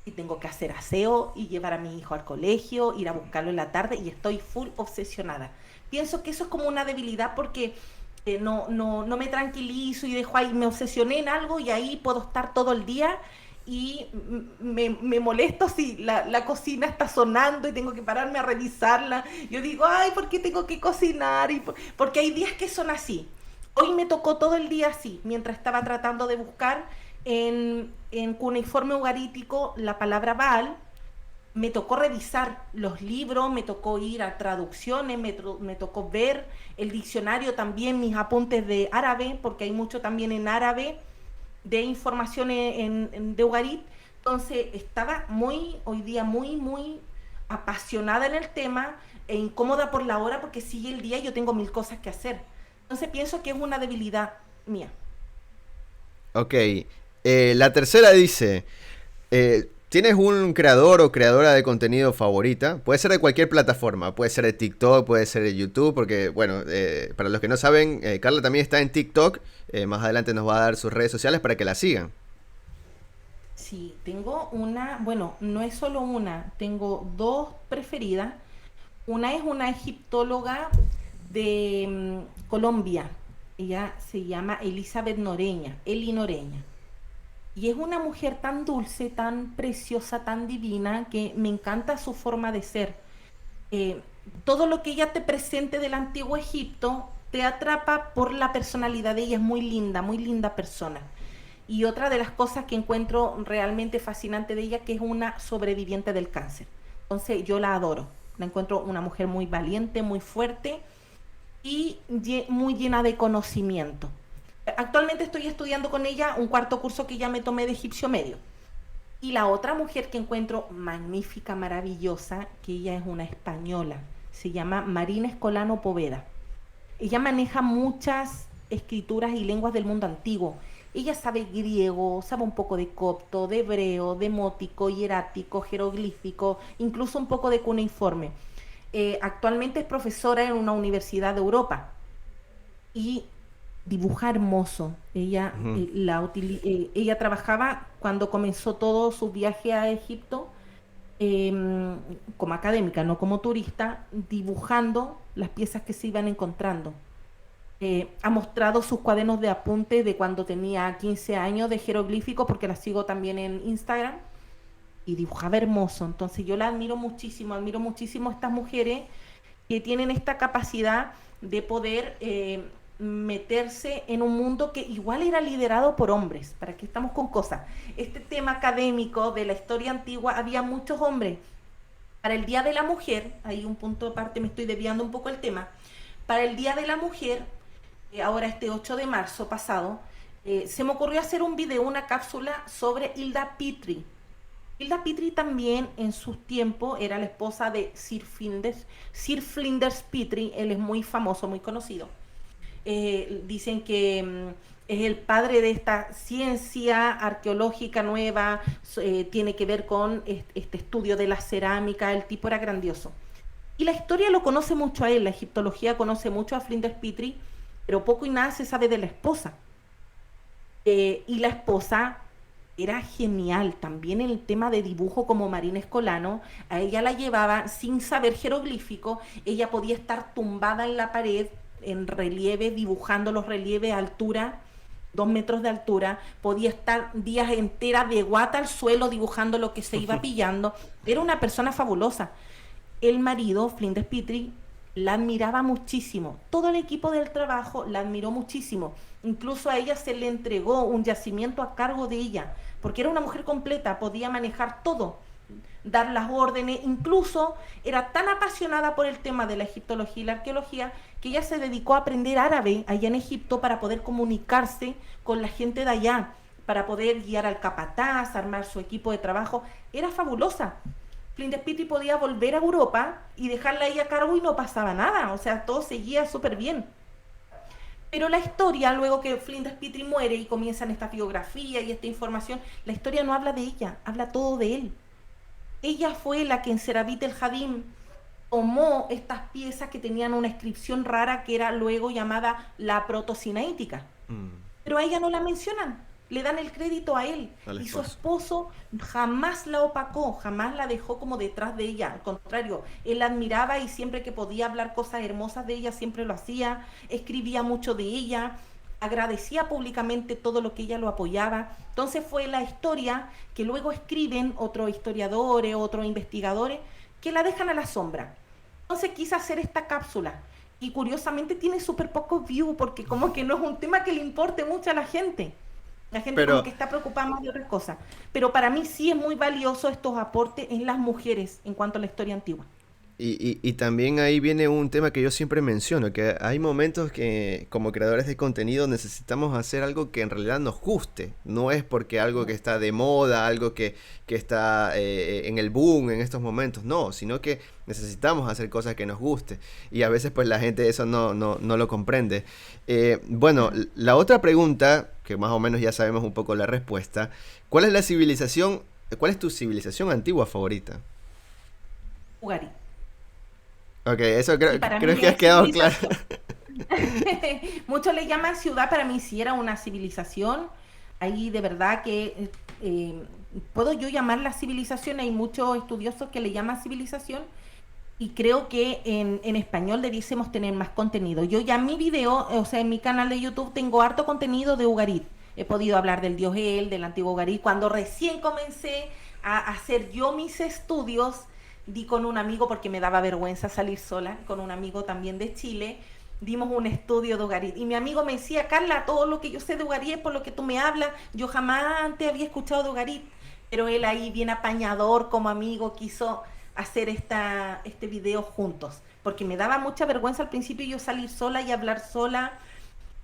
y tengo que hacer aseo, y llevar a mi hijo al colegio, ir a buscarlo en la tarde, y estoy full obsesionada. Pienso que eso es como una debilidad porque no me tranquilizo y dejo ahí, me obsesioné en algo y ahí puedo estar todo el día y me molesto si la cocina está sonando y tengo que pararme a revisarla. Yo digo, ay, ¿por qué tengo que cocinar? Porque hay días que son así. Hoy me tocó todo el día así, mientras estaba tratando de buscar en cuneiforme ugarítico la palabra Baal. Me tocó revisar los libros, me tocó ir a traducciones, me tocó ver el diccionario también, mis apuntes de árabe, porque hay mucho también en árabe de información de Ugarit. Entonces estaba hoy día muy apasionada en el tema e incómoda por la hora porque sigue el día y yo tengo mil cosas que hacer. Entonces pienso que es una debilidad mía. Ok. La tercera dice, ¿tienes un creador o creadora de contenido favorita? Puede ser de cualquier plataforma, puede ser de TikTok, puede ser de YouTube, porque, bueno, para los que no saben, Carla también está en TikTok. Más adelante nos va a dar sus redes sociales para que la sigan. Sí, tengo una, bueno, no es solo una, tengo dos preferidas. Una es una egiptóloga de Colombia. Ella se llama Elizabeth Noreña, Eli Noreña. Y es una mujer tan dulce, tan preciosa, tan divina, que me encanta su forma de ser. Eh, Todo lo que ella te presente del antiguo Egipto te atrapa por la personalidad de ella. Es muy linda persona. Y otra de las cosas que encuentro realmente fascinante de ella, que es una sobreviviente del cáncer. Entonces yo la adoro. La encuentro una mujer muy valiente, muy fuerte y muy llena de conocimiento. Actualmente estoy estudiando con ella un cuarto curso que ya me tomé de egipcio medio. Y la otra mujer que encuentro magnífica, maravillosa, que ella es una española, se llama Marina Escolano Poveda. Ella maneja muchas escrituras y lenguas del mundo antiguo. Ella sabe griego, sabe un poco de copto, de hebreo, demótico, hierático, jeroglífico, incluso un poco de cuneiforme. Actualmente es profesora en una universidad de Europa y dibuja hermoso. Ujú. Ella trabajaba cuando comenzó todo su viaje a Egipto como académica, no como turista, dibujando las piezas que se iban encontrando. Ha mostrado sus cuadernos de apunte de cuando tenía 15 años de jeroglíficos, porque la sigo también en Instagram, y dibujaba hermoso. Entonces yo la admiro muchísimo a estas mujeres que tienen esta capacidad de poder meterse en un mundo que igual era liderado por hombres. ¿Para qué estamos con cosas? Este tema académico de la historia antigua, había muchos hombres. Para el Día de la Mujer, hay un punto aparte, me estoy desviando un poco el tema, para el Día de la Mujer, ahora este 8 de marzo pasado, se me ocurrió hacer un video, una cápsula sobre Hilda Pitri. Hilda Pitri también en sus tiempos era la esposa de Sir Flinders Petrie, él es muy famoso, muy conocido. Dicen que es el padre de esta ciencia arqueológica nueva, tiene que ver con este estudio de la cerámica, el tipo era grandioso. Y la historia lo conoce mucho a él, la egiptología conoce mucho a Flinders Petrie, pero poco y nada se sabe de la esposa. Y la esposa era genial también en el tema de dibujo como Marina Escolano. A ella la llevaba sin saber jeroglífico, ella podía estar tumbada en la pared en relieve, dibujando los relieves a altura, 2 metros de altura, podía estar días enteras de guata al suelo dibujando lo que se iba pillando. Era una persona fabulosa. El marido, Flinders Petrie, la admiraba muchísimo. Todo el equipo del trabajo la admiró muchísimo. Incluso a ella se le entregó un yacimiento a cargo de ella, porque era una mujer completa, podía manejar todo, dar las órdenes, incluso era tan apasionada por el tema de la egiptología y la arqueología que ella se dedicó a aprender árabe allá en Egipto para poder comunicarse con la gente de allá, para poder guiar al capataz, armar su equipo de trabajo. Era fabulosa. Flinders Petrie podía volver a Europa y dejarla ahí a cargo y no pasaba nada, o sea, todo seguía súper bien. Pero la historia, luego que Flinders Petrie muere y comienzan esta biografía y esta información, la historia no habla de ella, habla todo de él. Ella fue la que en Serabit el Hadim tomó estas piezas que tenían una inscripción rara que era luego llamada la protosinaítica. Mm, Pero a ella no la mencionan, le dan el crédito a él. a la Y su esposa. esposo jamás la opacó, jamás la dejó como detrás de ella. Al contrario, él la admiraba y siempre que podía hablar cosas hermosas de ella, siempre lo hacía, escribía mucho de ella, agradecía públicamente todo lo que ella lo apoyaba. Entonces fue la historia que luego escriben otros historiadores, otros investigadores, que la dejan a la sombra. Entonces quise hacer esta cápsula y curiosamente tiene súper pocos views porque como que no es un tema que le importe mucho a la gente. La gente como Pero que está preocupada más de otras cosas. Pero para mí sí es muy valioso estos aportes en las mujeres en cuanto a la historia antigua. y también ahí viene un tema que yo siempre menciono, que hay momentos que como creadores de contenido necesitamos hacer algo que en realidad nos guste. No es porque algo que está de moda, algo que está en el boom en estos momentos, no, sino que necesitamos hacer cosas que nos guste. Y a veces pues la gente eso no lo comprende. Bueno, la otra pregunta, que más o menos ya sabemos un poco la respuesta, ¿cuál es la civilización, cuál es tu civilización antigua favorita? Ugarí. Ok, eso Y para creo mí que has es quedado claro. civilización. Muchos le llaman ciudad, para mí sí era una civilización. Ahí de verdad que puedo yo llamarla civilización. Hay muchos estudiosos que le llaman civilización y creo que en español debiésemos tener más contenido. Yo ya en mi video, o sea, en mi canal de YouTube tengo harto contenido de Ugarit. He podido hablar del dios El, del antiguo Ugarit. Cuando recién comencé a hacer yo mis estudios, di con un amigo, porque me daba vergüenza salir sola, con un amigo también de Chile, dimos un estudio de Ugarit. Y mi amigo me decía, Carla, todo lo que yo sé de Ugarit es por lo que tú me hablas. Yo jamás antes había escuchado de Ugarit. Pero él ahí, bien apañador como amigo, quiso hacer este video juntos, porque me daba mucha vergüenza al principio yo salir sola y hablar sola.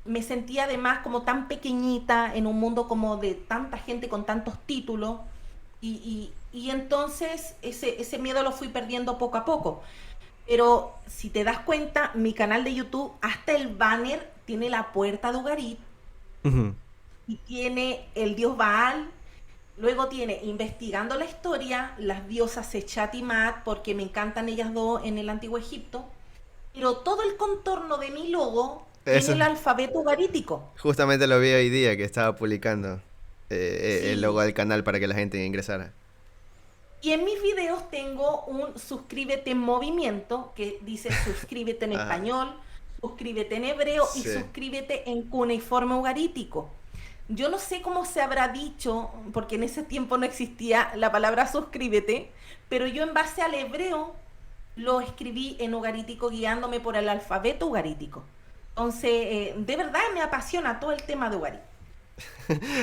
Me sentía además como tan pequeñita en un mundo como de tanta gente con tantos títulos y entonces ese miedo lo fui perdiendo poco a poco. Pero si te das cuenta, mi canal de YouTube, hasta el banner tiene la puerta de Ugarit Ujú. y tiene el dios Baal. Luego tiene investigando la historia, las diosas Sechat y Maat, porque me encantan ellas dos en el antiguo Egipto. Pero todo el contorno de mi logo tiene Eso el alfabeto ugarítico. justamente lo vi hoy día que estaba publicando el logo Sí. del canal para que la gente ingresara. Y en mis videos tengo un suscríbete en movimiento que dice suscríbete en Ajá. español, suscríbete en hebreo y Sí. suscríbete en cuneiforme ugarítico. Yo no sé cómo se habrá dicho, porque en ese tiempo no existía la palabra suscríbete, pero yo en base al hebreo lo escribí en ugarítico guiándome por el alfabeto ugarítico. Entonces, de verdad me apasiona todo el tema de Ugarit.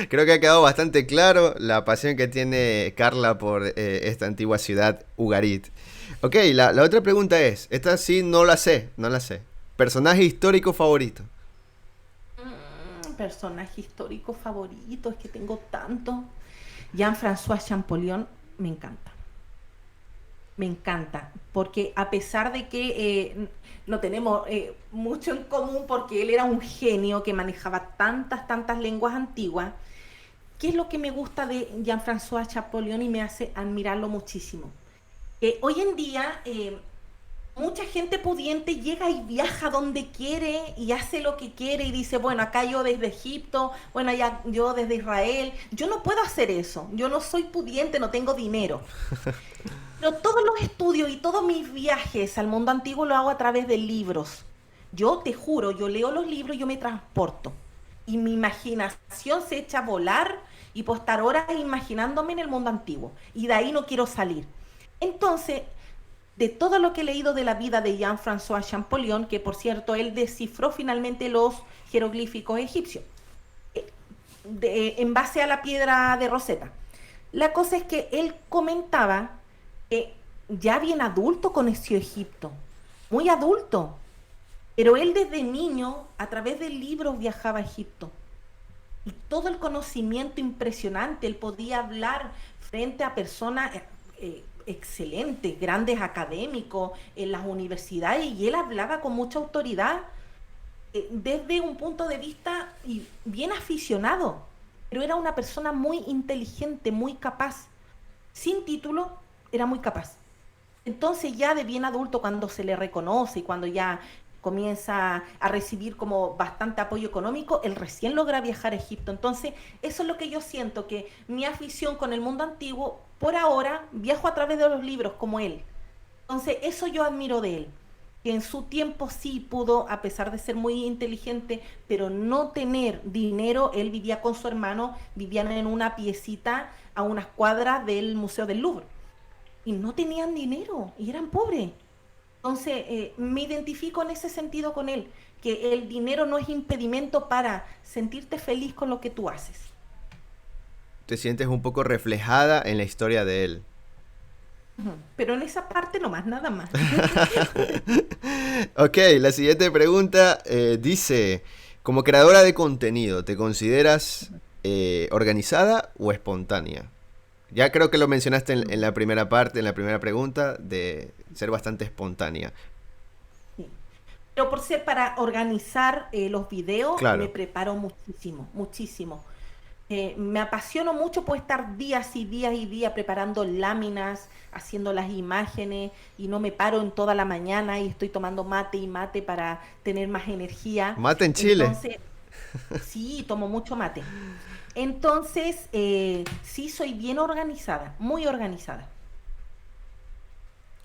Creo que ha quedado bastante claro la pasión que tiene Carla por esta antigua ciudad Ugarit. Ok, la otra pregunta es, esta sí no la sé, no la sé. Personaje histórico favorito. Personaje histórico favorito, es que tengo tanto. Jean-François Champollion me encanta. Me encanta, porque a pesar de que no tenemos mucho en común, porque él era un genio que manejaba tantas lenguas antiguas, ¿qué es lo que me gusta de Jean-François Champollion y me hace admirarlo muchísimo? Hoy en día, mucha gente pudiente llega y viaja donde quiere y hace lo que quiere y dice, bueno, acá yo desde Egipto, bueno, allá yo desde Israel. Yo no puedo hacer eso. Yo no soy pudiente, no tengo dinero. Pero todos los estudios y todos mis viajes al mundo antiguo lo hago a través de libros. Yo te juro, yo leo los libros y yo me transporto. Y mi imaginación se echa a volar y puedo estar horas imaginándome en el mundo antiguo. Y de ahí no quiero salir. Entonces, de todo lo que he leído de la vida de Jean-François Champollion, que por cierto él descifró finalmente los jeroglíficos egipcios, en base a la piedra de Rosetta. La cosa es que él comentaba que ya bien adulto conoció Egipto, muy adulto, pero él desde niño a través de libros viajaba a Egipto y todo el conocimiento impresionante, él podía hablar frente a personas excelentes, grandes académicos en las universidades y él hablaba con mucha autoridad desde un punto de vista y bien aficionado, pero era una persona muy inteligente, muy capaz. Sin título, era muy capaz. Entonces ya de bien adulto, cuando se le reconoce y cuando ya comienza a recibir como bastante apoyo económico, él recién logra viajar a Egipto. Entonces, eso es lo que yo siento, que mi afición con el mundo antiguo, por ahora, viajo a través de los libros como él. Entonces, eso yo admiro de él, que en su tiempo sí pudo, a pesar de ser muy inteligente, pero no tener dinero, él vivía con su hermano, vivían en una piecita a unas cuadras del Museo del Louvre, y no tenían dinero, y eran pobres. Entonces, me identifico en ese sentido con él, que el dinero no es impedimento para sentirte feliz con lo que tú haces. Te sientes un poco reflejada en la historia de él. Ujú. Pero en esa parte no más, nada más. Ok, la siguiente pregunta dice, como creadora de contenido, ¿te consideras organizada o espontánea? Ya creo que lo mencionaste en la primera parte, en la primera pregunta, de ser bastante espontánea. Sí. Pero por ser para organizar los videos, me Claro. preparo muchísimo, muchísimo. Me apasiono mucho por estar días y días y días preparando láminas, haciendo las imágenes y no me paro en toda la mañana y estoy tomando mate y mate para tener más energía. Mate en Chile. Entonces, sí, tomo mucho mate. Entonces, sí, soy bien organizada, muy organizada.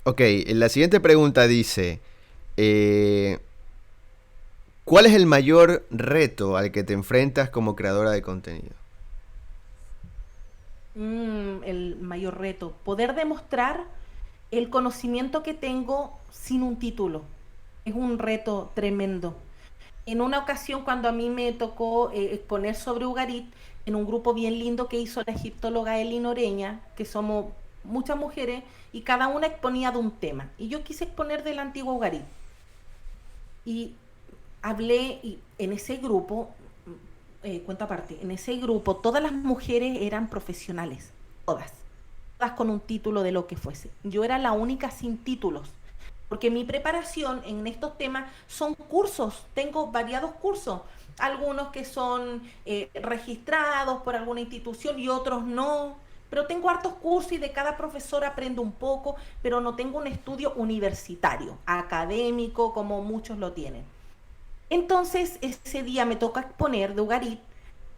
Ok, la siguiente pregunta dice, eh, ¿cuál es el mayor reto al que te enfrentas como creadora de contenido? El mayor reto, poder demostrar el conocimiento que tengo sin un título. Es un reto tremendo. En una ocasión, cuando a mí me tocó exponer sobre Ugarit, en un grupo bien lindo que hizo la egiptóloga Eli Noreña, que somos muchas mujeres, y cada una exponía de un tema. Y yo quise exponer del antiguo Ugarit. Y hablé y en ese grupo, cuento aparte, en ese grupo todas las mujeres eran profesionales, todas, todas con un título de lo que fuese. Yo era la única sin títulos, porque mi preparación en estos temas son cursos, tengo variados cursos, algunos que son registrados por alguna institución y otros no, pero tengo hartos cursos y de cada profesor aprendo un poco, pero no tengo un estudio universitario, académico, como muchos lo tienen. Entonces, ese día me toca exponer de Ugarit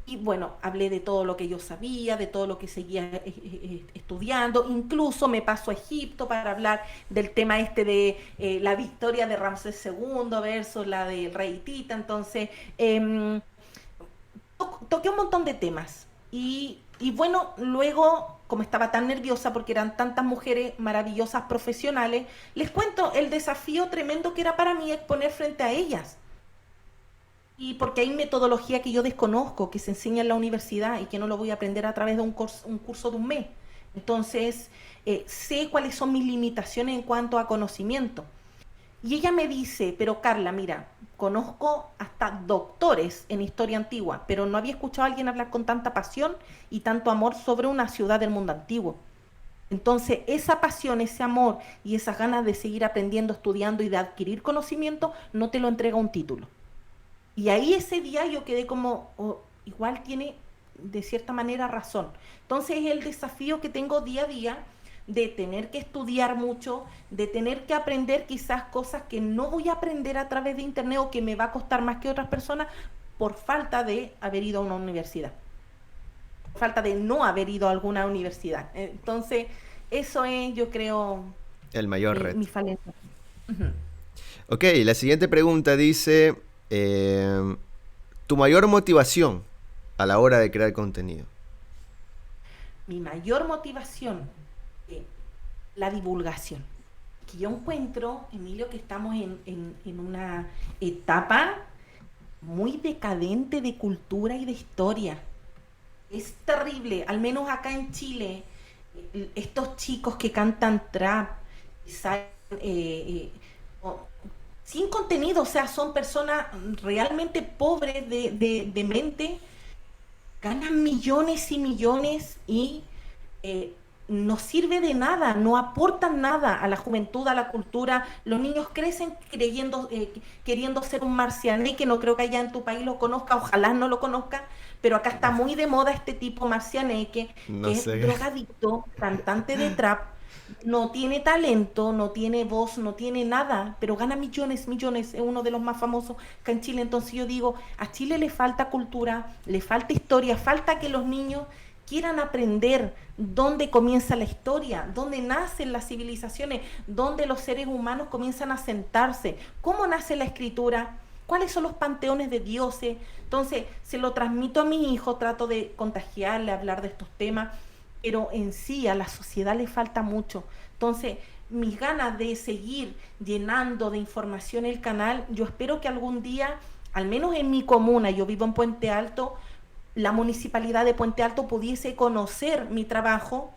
y bueno, hablé de todo lo que yo sabía, de todo lo que seguía estudiando, incluso me paso a Egipto para hablar del tema este de la victoria de Ramsés II versus la del rey Tita. Entonces, toqué un montón de temas y bueno, luego, como estaba tan nerviosa porque eran tantas mujeres maravillosas profesionales, les cuento el desafío tremendo que era para mí exponer frente a ellas. Y porque hay metodología que yo desconozco, que se enseña en la universidad y que no lo voy a aprender a través de un curso de un mes. Entonces, sé cuáles son mis limitaciones en cuanto a conocimiento. Y ella me dice, pero Carla, mira, conozco hasta doctores en historia antigua, pero no había escuchado a alguien hablar con tanta pasión y tanto amor sobre una ciudad del mundo antiguo. Entonces, esa pasión, ese amor y esas ganas de seguir aprendiendo, estudiando y de adquirir conocimiento, no te lo entrega un título. Y ahí ese día yo quedé como, oh, igual tiene de cierta manera razón. Entonces es el desafío que tengo día a día de tener que estudiar mucho, de tener que aprender quizás cosas que no voy a aprender a través de internet o que me va a costar más que otras personas por falta de haber ido a una universidad, por falta de no haber ido a alguna universidad. Entonces, eso es, yo creo, El mayor mi reto. falencia. Ujú. Ok, la siguiente pregunta dice, eh, tu mayor motivación a la hora de crear contenido. Mi mayor motivación, la divulgación. Que yo encuentro, Emilio, que estamos en una etapa muy decadente de cultura y de historia. Es terrible, al menos acá en Chile, estos chicos que cantan trap, que salen, o- sin contenido, o sea, son personas realmente pobres de mente, ganan millones y millones y eh, no sirve de nada, no aportan nada a la juventud, a la cultura. Los niños crecen creyendo, queriendo ser un marciané, no creo que allá en tu país lo conozca, ojalá no lo conozca, pero acá está muy de moda este tipo marcianeque, No que es sé. drogadicto, cantante de trap, no tiene talento, no tiene voz, no tiene nada, pero gana millones, millones, es uno de los más famosos acá en Chile. Entonces yo digo, a Chile le falta cultura, le falta historia, falta que los niños quieran aprender dónde comienza la historia, dónde nacen las civilizaciones, dónde los seres humanos comienzan a sentarse, cómo nace la escritura, cuáles son los panteones de dioses. Entonces, se lo transmito a mi hijo, trato de contagiarle, hablar de estos temas, pero en sí a la sociedad le falta mucho. Entonces, mis ganas de seguir llenando de información el canal, yo espero que algún día, al menos en mi comuna, yo vivo en Puente Alto, la municipalidad de Puente Alto pudiese conocer mi trabajo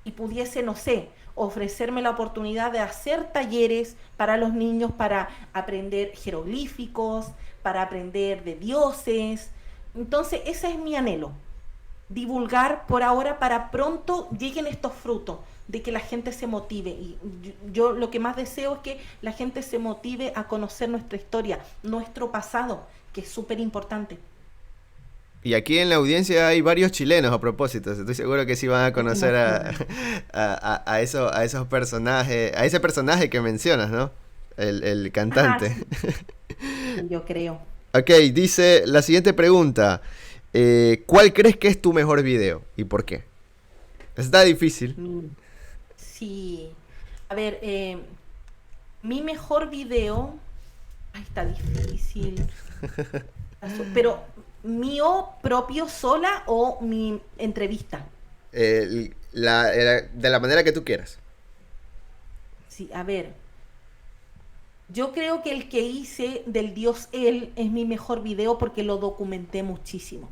y pudiese, no sé, ofrecerme la oportunidad de hacer talleres para los niños para aprender jeroglíficos, para aprender de dioses. Entonces, ese es mi anhelo, divulgar por ahora para pronto lleguen estos frutos de que la gente se motive. Y yo lo que más deseo es que la gente se motive a conocer nuestra historia, nuestro pasado, que es súper importante. Y aquí en la audiencia hay varios chilenos a propósito. Estoy seguro que sí van a Me conocer imagino. a esos personajes, a ese personaje que mencionas, ¿no? El Ah, cantante. sí, yo creo. Ok, dice la siguiente pregunta. ¿Cuál crees que es tu mejor video y por qué? Está difícil. Mm, sí. A ver, mi mejor video. Ay, está difícil. Pero, ¿mío propio sola o mi entrevista? De la manera que tú quieras. Sí, a ver. Yo creo que el que hice del dios él es mi mejor video porque lo documenté muchísimo.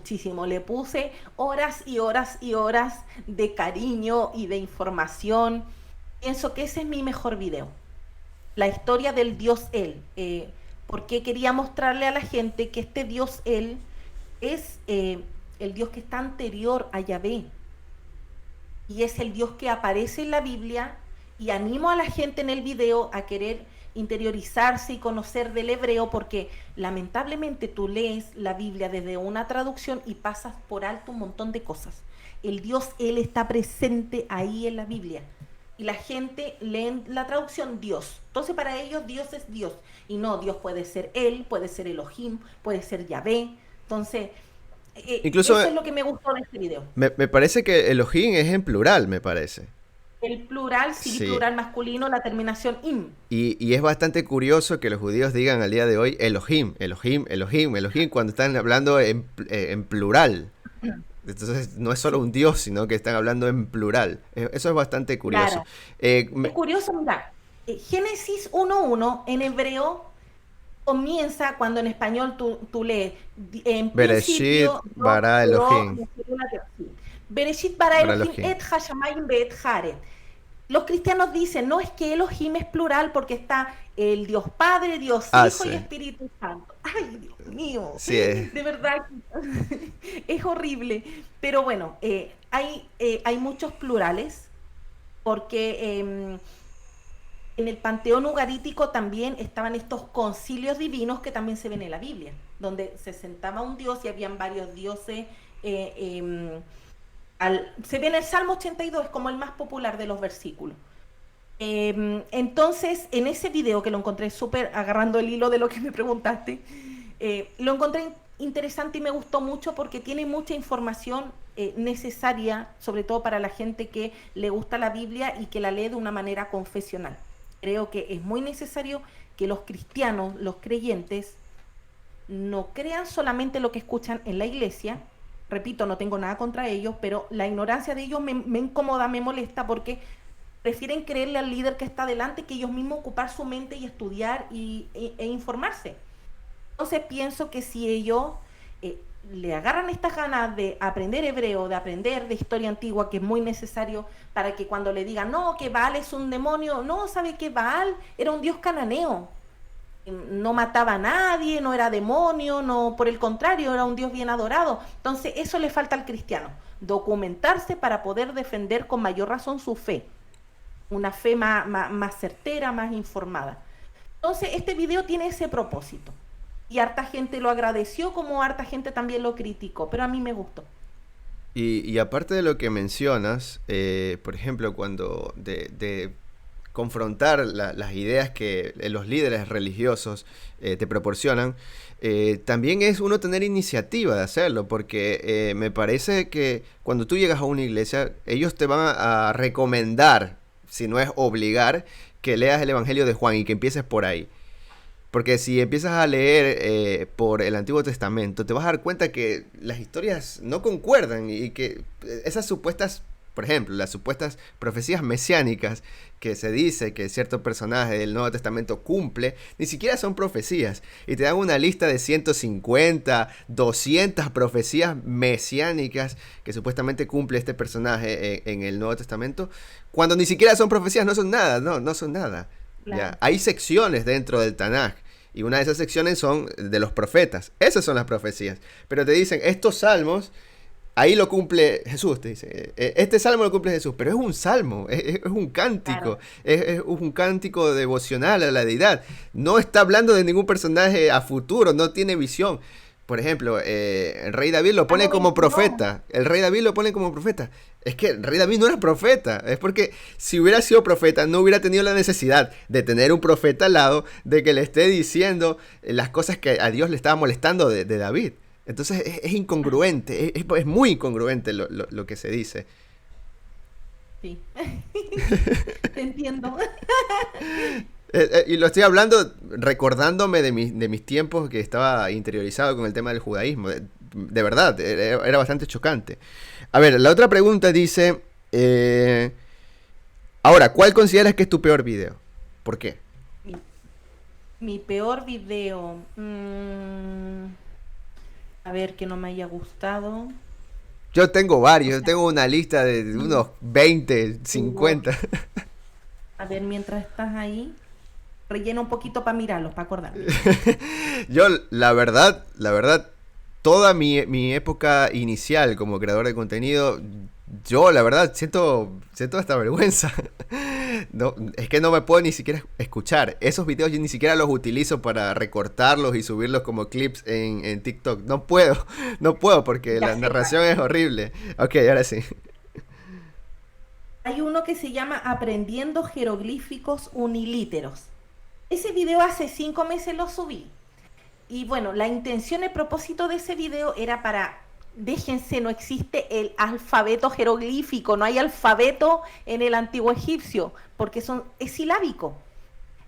muchísimo. Le puse horas y horas y horas de cariño y de información. Pienso que ese es mi mejor video. La historia del Dios Él. Porque quería mostrarle a la gente que este Dios Él es el Dios que está anterior a Yahvé. Y es el Dios que aparece en la Biblia, y animo a la gente en el video a querer interiorizarse y conocer del hebreo, porque lamentablemente tú lees la Biblia desde una traducción y pasas por alto un montón de cosas. El Dios, Él está presente ahí en la Biblia. Y la gente lee la traducción Dios. Entonces para ellos Dios es Dios. Y no, Dios puede ser Él, puede ser Elohim, puede ser Yahvé. Entonces, Incluso eso es lo que me gustó de este video. me parece que Elohim es en plural, me parece. El plural, sí, Sí. plural masculino, la terminación im. Y es bastante curioso que los judíos digan al día de hoy Elohim, Elohim, Elohim, Elohim, cuando están hablando en plural. Entonces no es solo un Dios, sino que están hablando en plural. Eso es bastante curioso. Claro. Eh, Es me- curioso, mira, Génesis 1.1 en hebreo comienza cuando en español tú lees, en Bereshit principio Dios bara creó Elohim, los cielos y la tierra. Sí. Bereshit bara bara Elohim Elohim. et hashamayim beet haret. Los cristianos dicen, no, es que Elohim es plural porque está el Dios Padre, Dios Ah, Hijo y sí. Espíritu Santo. Ay, Dios mío, Sí, de verdad, es horrible. Pero bueno, hay muchos plurales porque en el panteón ugarítico también estaban estos concilios divinos que también se ven en la Biblia, donde se sentaba un dios y habían varios dioses. eh, eh, Se ve en el Salmo 82, es como el más popular de los versículos. Entonces, en ese video que lo encontré súper agarrando el hilo de lo que me preguntaste, lo encontré interesante y me gustó mucho porque tiene mucha información necesaria, sobre todo para la gente que le gusta la Biblia y que la lee de una manera confesional. Creo que es muy necesario que los cristianos, los creyentes, no crean solamente lo que escuchan en la iglesia. Repito, no tengo nada contra ellos, pero la ignorancia de ellos me incomoda, me molesta, porque prefieren creerle al líder que está delante que ellos mismos ocupar su mente y estudiar e informarse. Entonces pienso que si ellos le agarran estas ganas de aprender hebreo, de aprender de historia antigua, que es muy necesario para que cuando le digan, no, que Baal es un demonio, no, sabe que Baal era un dios cananeo, no mataba a nadie, no era demonio, no, por el contrario, era un Dios bien adorado. Entonces, eso le falta al cristiano, documentarse para poder defender con mayor razón su fe, una fe más certera, más informada. Entonces, este video tiene ese propósito. Y harta gente lo agradeció, como harta gente también lo criticó, pero a mí me gustó. y aparte de lo que mencionas, por ejemplo, cuando de confrontar las ideas que los líderes religiosos te proporcionan, también es uno tener iniciativa de hacerlo, porque me parece que cuando tú llegas a una iglesia, ellos te van a recomendar, si no es obligar, que leas el Evangelio de Juan y que empieces por ahí. Porque si empiezas a leer por el Antiguo Testamento, te vas a dar cuenta que las historias no concuerdan y que esas supuestas, por ejemplo, las supuestas profecías mesiánicas que se dice que cierto personaje del Nuevo Testamento cumple, ni siquiera son profecías. Y te dan una lista de 150, 200 profecías mesiánicas que supuestamente cumple este personaje en el Nuevo Testamento, cuando ni siquiera son profecías, no son nada, no son nada. Claro. Ya, hay secciones dentro del Tanaj y una de esas secciones son de los profetas. Esas son las profecías. Pero te dicen, estos salmos, ahí lo cumple Jesús, te dice. Este salmo lo cumple Jesús, pero es un salmo, es un cántico, Claro. es un cántico devocional a la deidad. No está hablando de ningún personaje a futuro, no tiene visión. Por ejemplo, el rey David lo pone Salmo como 22. profeta. El rey David lo pone como profeta. Es que el rey David no era profeta. Es porque si hubiera sido profeta, no hubiera tenido la necesidad de tener un profeta al lado de que le esté diciendo las cosas que a Dios le estaba molestando de David. Entonces es incongruente, es muy incongruente lo que se dice. Sí. Te entiendo. Y lo estoy hablando recordándome de mis tiempos que estaba interiorizado con el tema del judaísmo. De verdad, era bastante chocante. A ver, la otra pregunta dice, ahora, ¿cuál consideras que es tu peor video? ¿Por qué? Mi, mi peor video. A ver que no me haya gustado. Yo tengo O varios, yo sea, tengo una lista de unos 20, tengo, 50. a ver, mientras estás ahí, rellena un poquito para mirarlos, para acordarme. Yo, la verdad, toda mi época inicial como creador de contenido, yo, la verdad, siento hasta vergüenza. No, es que no me puedo ni siquiera escuchar. Esos videos yo ni siquiera los utilizo para recortarlos y subirlos como clips en TikTok. No puedo, no puedo porque Ya la sé cuál. narración es horrible. Ok, ahora sí. Hay uno que se llama Aprendiendo jeroglíficos unilíteros. Ese video hace 5 meses lo subí. Y bueno, la intención, el propósito de ese video era para, déjense, no existe el alfabeto jeroglífico, no hay alfabeto en el antiguo egipcio, porque es silábico.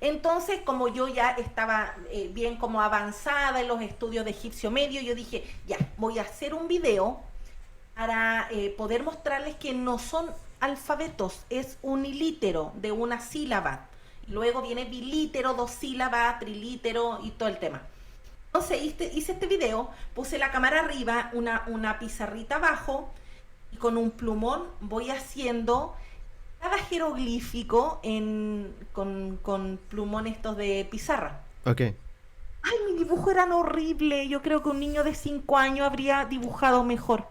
Entonces, como yo ya estaba bien como avanzada en los estudios de egipcio medio, yo dije, ya, voy a hacer un video para poder mostrarles que no son alfabetos, es unilítero de una sílaba. Luego viene bilítero, dos sílabas, trilítero y todo el tema. Entonces hice este video, puse la cámara arriba, una pizarrita abajo y con un plumón voy haciendo cada jeroglífico con plumón estos de pizarra. Ok. Ay, mi dibujo eran horrible. Yo creo que un niño de 5 años habría dibujado mejor.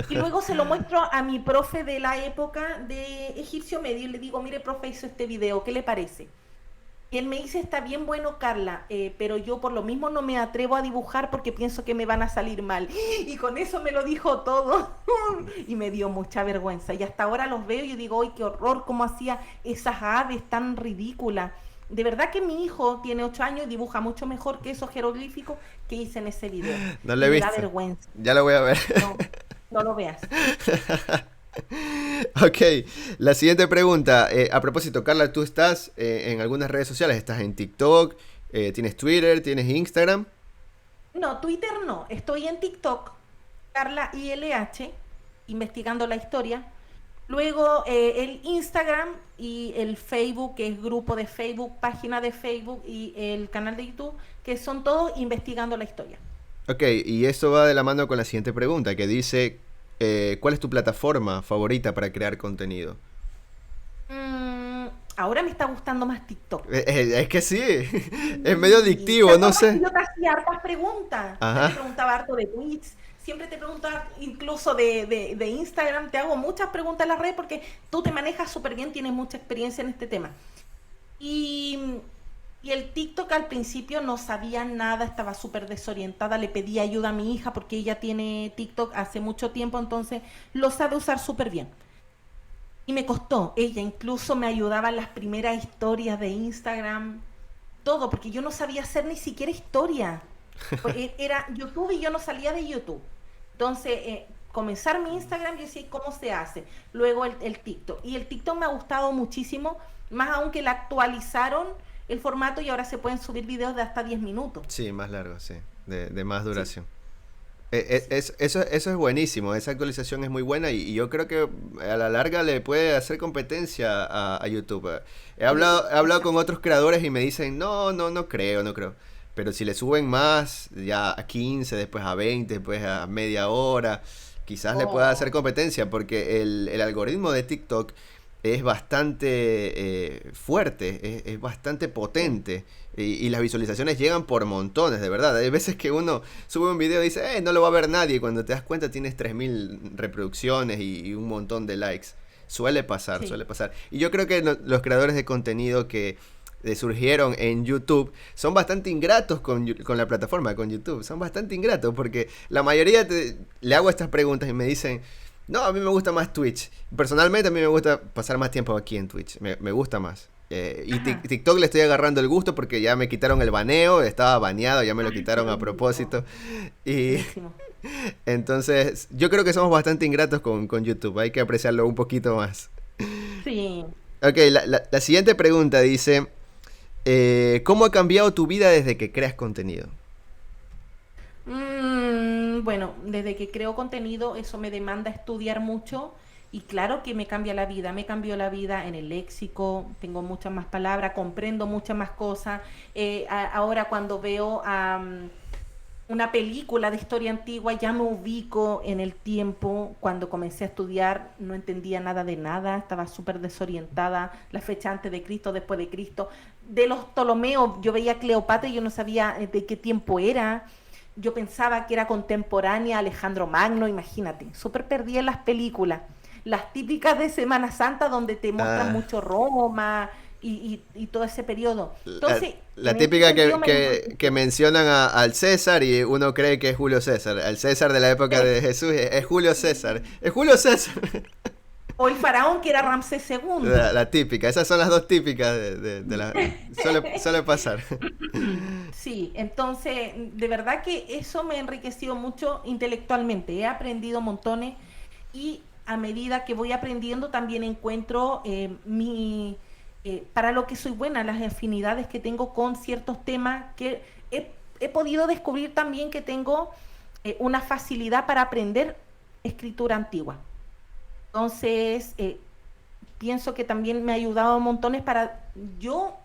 Y luego se lo muestro a mi profe de la época de egipcio medio y le digo, mire, profe, hizo este video, ¿qué le parece? Y él me dice, está bien bueno, Carla, pero yo por lo mismo no me atrevo a dibujar porque pienso que me van a salir mal. Y con eso me lo dijo todo. Y me dio mucha vergüenza. Y hasta ahora los veo y yo digo, ¡ay, qué horror! ¿Cómo hacía esas aves tan ridículas? De verdad que mi hijo tiene 8 años y dibuja mucho mejor que esos jeroglíficos que hice en ese video. No lo Y he me da visto. vergüenza. Ya lo voy a ver. No, no lo veas. Ok, la siguiente pregunta. A propósito, Carla, ¿tú estás en algunas redes sociales? ¿Estás en TikTok? ¿Tienes Twitter? ¿Tienes Instagram? No, Twitter no. Estoy en TikTok, Carla ILH, investigando la historia. Luego el Instagram y el Facebook, que es grupo de Facebook, página de Facebook y el canal de YouTube, que son todos investigando la historia. Ok, y eso va de la mano con la siguiente pregunta, que dice, ¿cuál es tu plataforma favorita para crear contenido? Mm, ahora me está gustando más TikTok. Es que sí, es medio Sí. ¿Te adictivo, no acuerdas que sé. yo te hacía hartas preguntas? Yo te Ajá. preguntaba harto de Twitch, siempre te preguntaba incluso de Instagram, te hago muchas preguntas en la red porque tú te manejas súper bien, tienes mucha experiencia en este tema. Y, y el TikTok al principio no sabía nada, estaba súper desorientada, le pedí ayuda a mi hija porque ella tiene TikTok hace mucho tiempo, entonces lo sabe usar súper bien. Y me costó, ella incluso me ayudaba en las primeras historias de Instagram, todo, porque yo no sabía hacer ni siquiera historia. Pues era YouTube y yo no salía de YouTube. Entonces, comenzar mi Instagram, yo decía, ¿cómo se hace? Luego el TikTok. Y el TikTok me ha gustado muchísimo, más aún que la actualizaron el formato y ahora se pueden subir videos de hasta 10 minutos. Sí, más largo, sí, de más Sí, duración. sí. Eso es buenísimo, esa actualización es muy buena y yo creo que a la larga le puede hacer competencia a YouTube. He hablado con Exacto. otros creadores y me dicen, no, no, no creo, no creo. Pero si le suben más, ya a 15, después a 20, después a media hora, quizás le pueda hacer Oh, competencia porque el algoritmo de TikTok es bastante fuerte, es bastante sí. potente y las visualizaciones llegan por montones, de verdad. Hay veces que uno sube un video y dice, no lo va a ver nadie, y cuando te das cuenta tienes 3000 reproducciones y un montón de likes. Suele pasar, Sí. suele pasar. Y yo creo que los creadores de contenido que surgieron en YouTube son bastante ingratos con la plataforma, con YouTube. Son bastante ingratos porque la mayoría le hago estas preguntas y me dicen, no, a mí me gusta más Twitch. Personalmente a mí me gusta pasar más tiempo aquí en Twitch. Me gusta más. Y Ajá. TikTok le estoy agarrando el gusto porque ya me quitaron el baneo, estaba baneado, ya me lo Ay, qué quitaron a bonito. propósito. Y Buenísimo. entonces yo creo que somos bastante ingratos con YouTube, hay que apreciarlo un poquito más. Sí. Ok, la siguiente pregunta dice, ¿cómo ha cambiado tu vida desde que creas contenido? Bueno, desde que creo contenido, eso me demanda estudiar mucho y claro que me cambia la vida, me cambió la vida en el léxico, tengo muchas más palabras, comprendo muchas más cosas. Ahora cuando veo a una película de historia antigua, ya me ubico en el tiempo. Cuando comencé a estudiar no entendía nada de nada, estaba súper desorientada, la fecha antes de Cristo, después de Cristo. De los Ptolomeos, yo veía a Cleopatra y yo no sabía de qué tiempo era. Yo pensaba que era contemporánea a Alejandro Magno, imagínate, súper perdida en las películas. Las típicas de Semana Santa donde te muestran Ah, mucho Roma y todo ese periodo. Entonces, la en ese típica sentido me que enriqueció. mencionan al César y uno cree que es Julio César. Al César de la época de Jesús es Julio César. Es Julio César. O el faraón que era Ramsés segundo. La típica. Esas son las dos típicas de la... Suele pasar. Sí, entonces, de verdad que eso me ha enriquecido mucho intelectualmente. He aprendido montones y a medida que voy aprendiendo también encuentro para lo que soy buena, las afinidades que tengo con ciertos temas que he podido descubrir también que tengo una facilidad para aprender escritura antigua. Entonces, pienso que también me ha ayudado montones para yo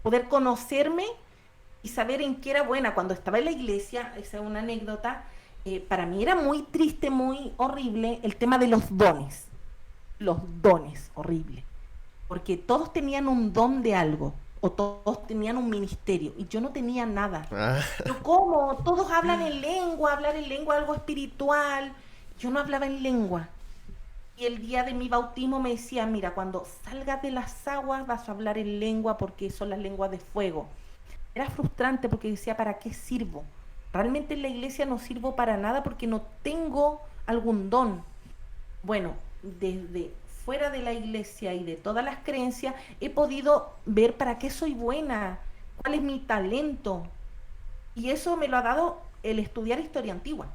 poder conocerme y saber en qué era buena. Cuando estaba en la iglesia, esa es una anécdota, para mí era muy triste, muy horrible el tema de los dones, horrible, porque todos tenían un don de algo, o todos tenían un ministerio, y yo no tenía nada. Ah, Pero ¿cómo? Todos hablan en lengua, hablar en lengua, algo espiritual. Yo no hablaba en lengua. Y el día de mi bautismo me decía, mira, cuando salgas de las aguas vas a hablar en lengua porque son las lenguas de fuego. Era frustrante porque decía, ¿para qué sirvo? Realmente en la iglesia no sirvo para nada porque no tengo algún don. Bueno, desde fuera de la iglesia y de todas las creencias, he podido ver para qué soy buena, cuál es mi talento. Y eso me lo ha dado el estudiar historia antigua.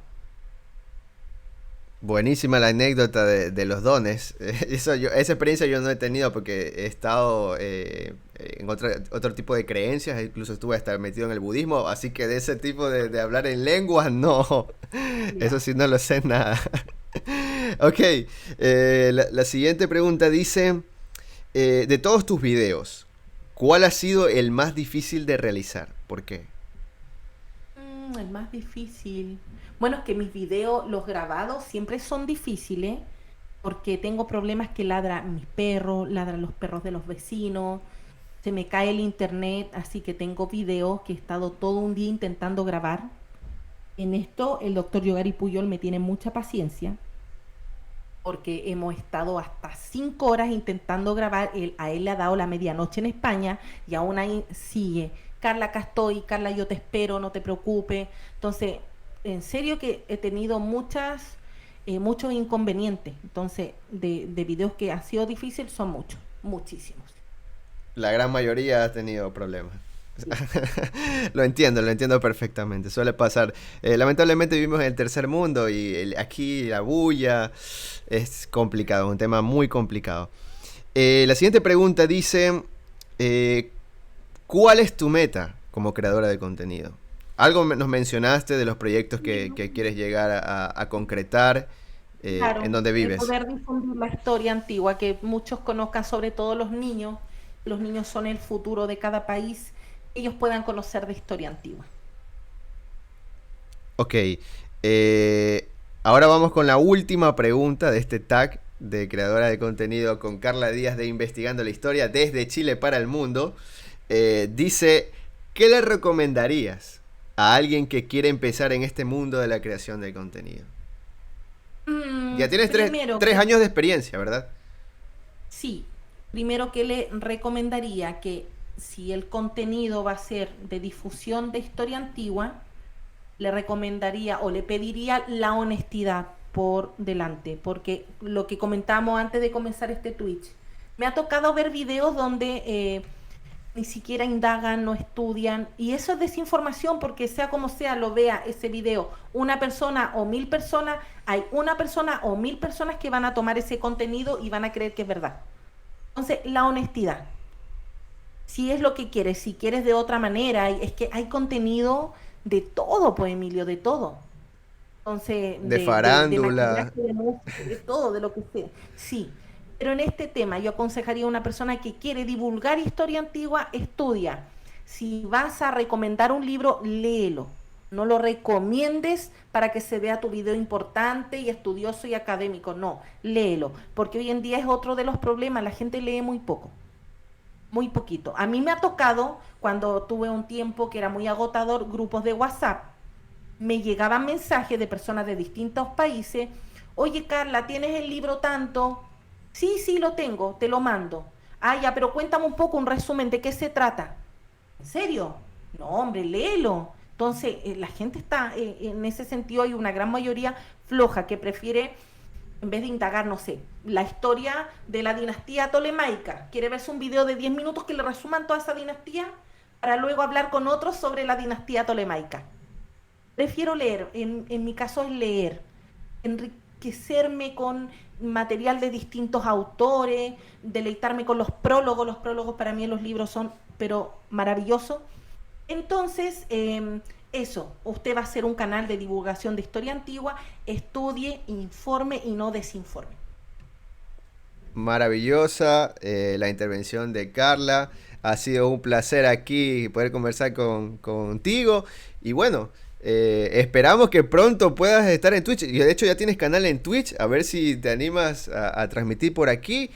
buenísima la anécdota de los dones. Esa experiencia yo no he tenido porque he estado en otro tipo de creencias, incluso estuve hasta metido en el budismo, así que de ese tipo de hablar en lenguas, no. Eso Ya. sí no lo sé nada. Ok, la siguiente pregunta dice, de todos tus videos, ¿cuál ha sido el más difícil de realizar? ¿Por qué? El más difícil. Bueno, es que mis videos, los grabados, siempre son difíciles porque tengo problemas que ladran mis perros, ladran los perros de los vecinos, se me cae el internet, así que tengo videos que he estado todo un día intentando grabar. En esto, el doctor Yogari Puyol me tiene mucha paciencia porque hemos estado hasta 5 horas intentando grabar. A él le ha dado la medianoche en España y aún ahí sigue. Carla, acá estoy, Carla, yo te espero, no te preocupes. Entonces, en serio que he tenido muchos inconvenientes. Entonces, de videos que han sido difíciles son muchos, muchísimos. La gran mayoría ha tenido problemas. Sí. Lo entiendo perfectamente. Suele pasar. Lamentablemente vivimos en el tercer mundo y aquí la bulla es complicado, un tema muy complicado. La siguiente pregunta dice, eh, ¿cuál es tu meta como creadora de contenido? Algo nos mencionaste de los proyectos que quieres llegar a concretar en Claro, donde vives. poder difundir la historia antigua, que muchos conozcan, sobre todo los niños. Los niños son el futuro de cada país. Ellos puedan conocer de historia antigua. Ok, eh, ahora vamos con la última pregunta de este tag de creadora de contenido con Carla Díaz de Investigando la Historia desde Chile para el mundo. Dice, ¿qué le recomendarías a alguien que quiere empezar en este mundo de la creación de contenido? Ya tienes Primero, tres años de experiencia, ¿verdad? sí, primero que le recomendaría que si el contenido va a ser de difusión de historia antigua, le recomendaría o le pediría la honestidad por delante, porque lo que comentábamos antes de comenzar este Twitch, me ha tocado ver videos donde ni siquiera indagan, no estudian, y eso es desinformación porque sea como sea, lo vea ese video una persona o 1000 personas, hay una persona o 1000 personas que van a tomar ese contenido y van a creer que es verdad. Entonces, la honestidad, si es lo que quieres, si quieres de otra manera, es que hay contenido de todo, pues Emilio, de todo. Entonces, De de maquillaje, farándula. de música, de todo, de lo que sea. Sí, pero en este tema yo aconsejaría a una persona que quiere divulgar historia antigua, estudia. Si vas a recomendar un libro, léelo. No lo recomiendes para que se vea tu video importante y estudioso y académico. No, léelo, porque hoy en día es otro de los problemas. La gente lee muy poco, muy poquito. A mí me ha tocado, cuando tuve un tiempo que era muy agotador, grupos de WhatsApp. Me llegaban mensajes de personas de distintos países. Oye, Carla, ¿tienes el libro tanto? Sí, sí, lo tengo, te lo mando. Ah, ya, pero cuéntame un poco, un resumen, ¿de qué se trata? ¿En serio? No, hombre, léelo. Entonces, la gente está, en ese sentido, hay una gran mayoría floja que prefiere, en vez de indagar, no sé, la historia de la dinastía tolemaica, quiere verse un video de 10 minutos que le resuman toda esa dinastía para luego hablar con otros sobre la dinastía tolemaica. Prefiero leer, en mi caso es leer, enriquecerme con material de distintos autores, deleitarme con los prólogos para mí en los libros son, pero maravillosos. Entonces, eso, usted va a hacer un canal de divulgación de historia antigua, estudie, informe y no desinforme. Maravillosa la intervención de Carla. Ha sido un placer aquí poder conversar contigo. Y bueno, esperamos que pronto puedas estar en Twitch. Y de hecho ya tienes canal en Twitch. A ver si te animas a transmitir por aquí.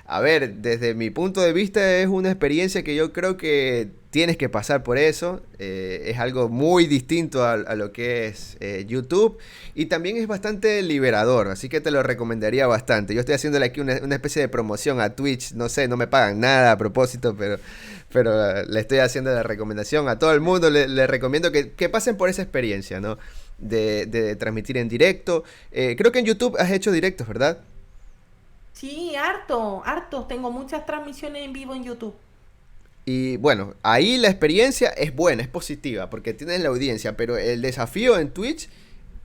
A ver, desde mi punto de vista es una experiencia que yo creo que tienes que pasar por eso. Es algo muy distinto a lo que es YouTube y también es bastante liberador, así que te lo recomendaría bastante. Yo estoy haciéndole aquí una especie de promoción a Twitch, no sé, no me pagan nada a propósito, pero le estoy haciendo la recomendación a todo el mundo. Le recomiendo que pasen por esa experiencia, ¿no? De transmitir en directo. Creo que en YouTube has hecho directos, ¿verdad? Sí, harto, harto. Tengo muchas transmisiones en vivo en YouTube. Y bueno, ahí la experiencia es buena, es positiva, porque tienes la audiencia, pero el desafío en Twitch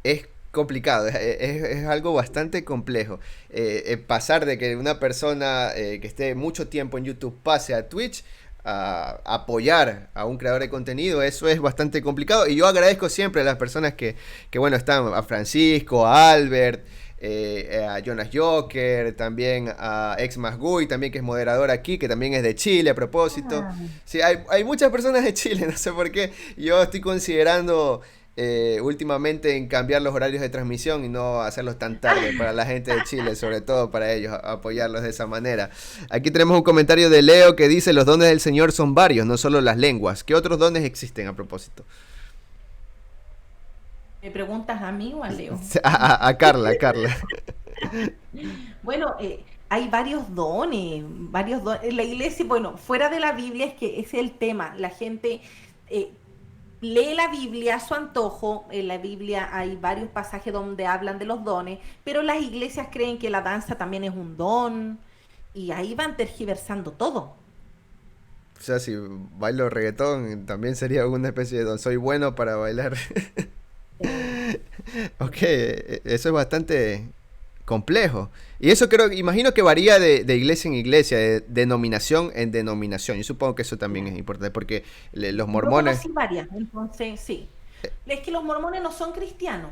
es complicado, es algo bastante complejo. Pasar de que una persona que esté mucho tiempo en YouTube pase a Twitch, a apoyar a un creador de contenido, eso es bastante complicado. Y yo agradezco siempre a las personas que bueno, están, a Francisco, a Albert, a Jonas Joker, también a Ex Masgui, también que es moderador aquí, que también es de Chile a propósito. Ah. Sí, hay muchas personas de Chile, no sé por qué. Yo estoy considerando últimamente en cambiar los horarios de transmisión y no hacerlos tan tarde para la gente de Chile, sobre todo para ellos, apoyarlos de esa manera. Aquí tenemos un comentario de Leo que dice: los dones del Señor son varios, no solo las lenguas. ¿Qué otros dones existen a propósito? ¿Me preguntas a mí o a Leo? A Carla, a Carla. Bueno, hay varios dones. En la iglesia, bueno, fuera de la Biblia es que ese es el tema. La gente eh, lee la Biblia a su antojo. En la Biblia hay varios pasajes donde hablan de los dones, pero las iglesias creen que la danza también es un don y ahí van tergiversando todo. O sea, si bailo reggaetón, también sería una especie de don. Soy bueno para bailar. Eh, Ok, eso es bastante complejo. Y eso creo, imagino que varía de iglesia en iglesia, de denominación en denominación. Yo supongo que eso también es claro. importante porque los Yo mormones, conocí varias, entonces sí. Es que los mormones no son cristianos,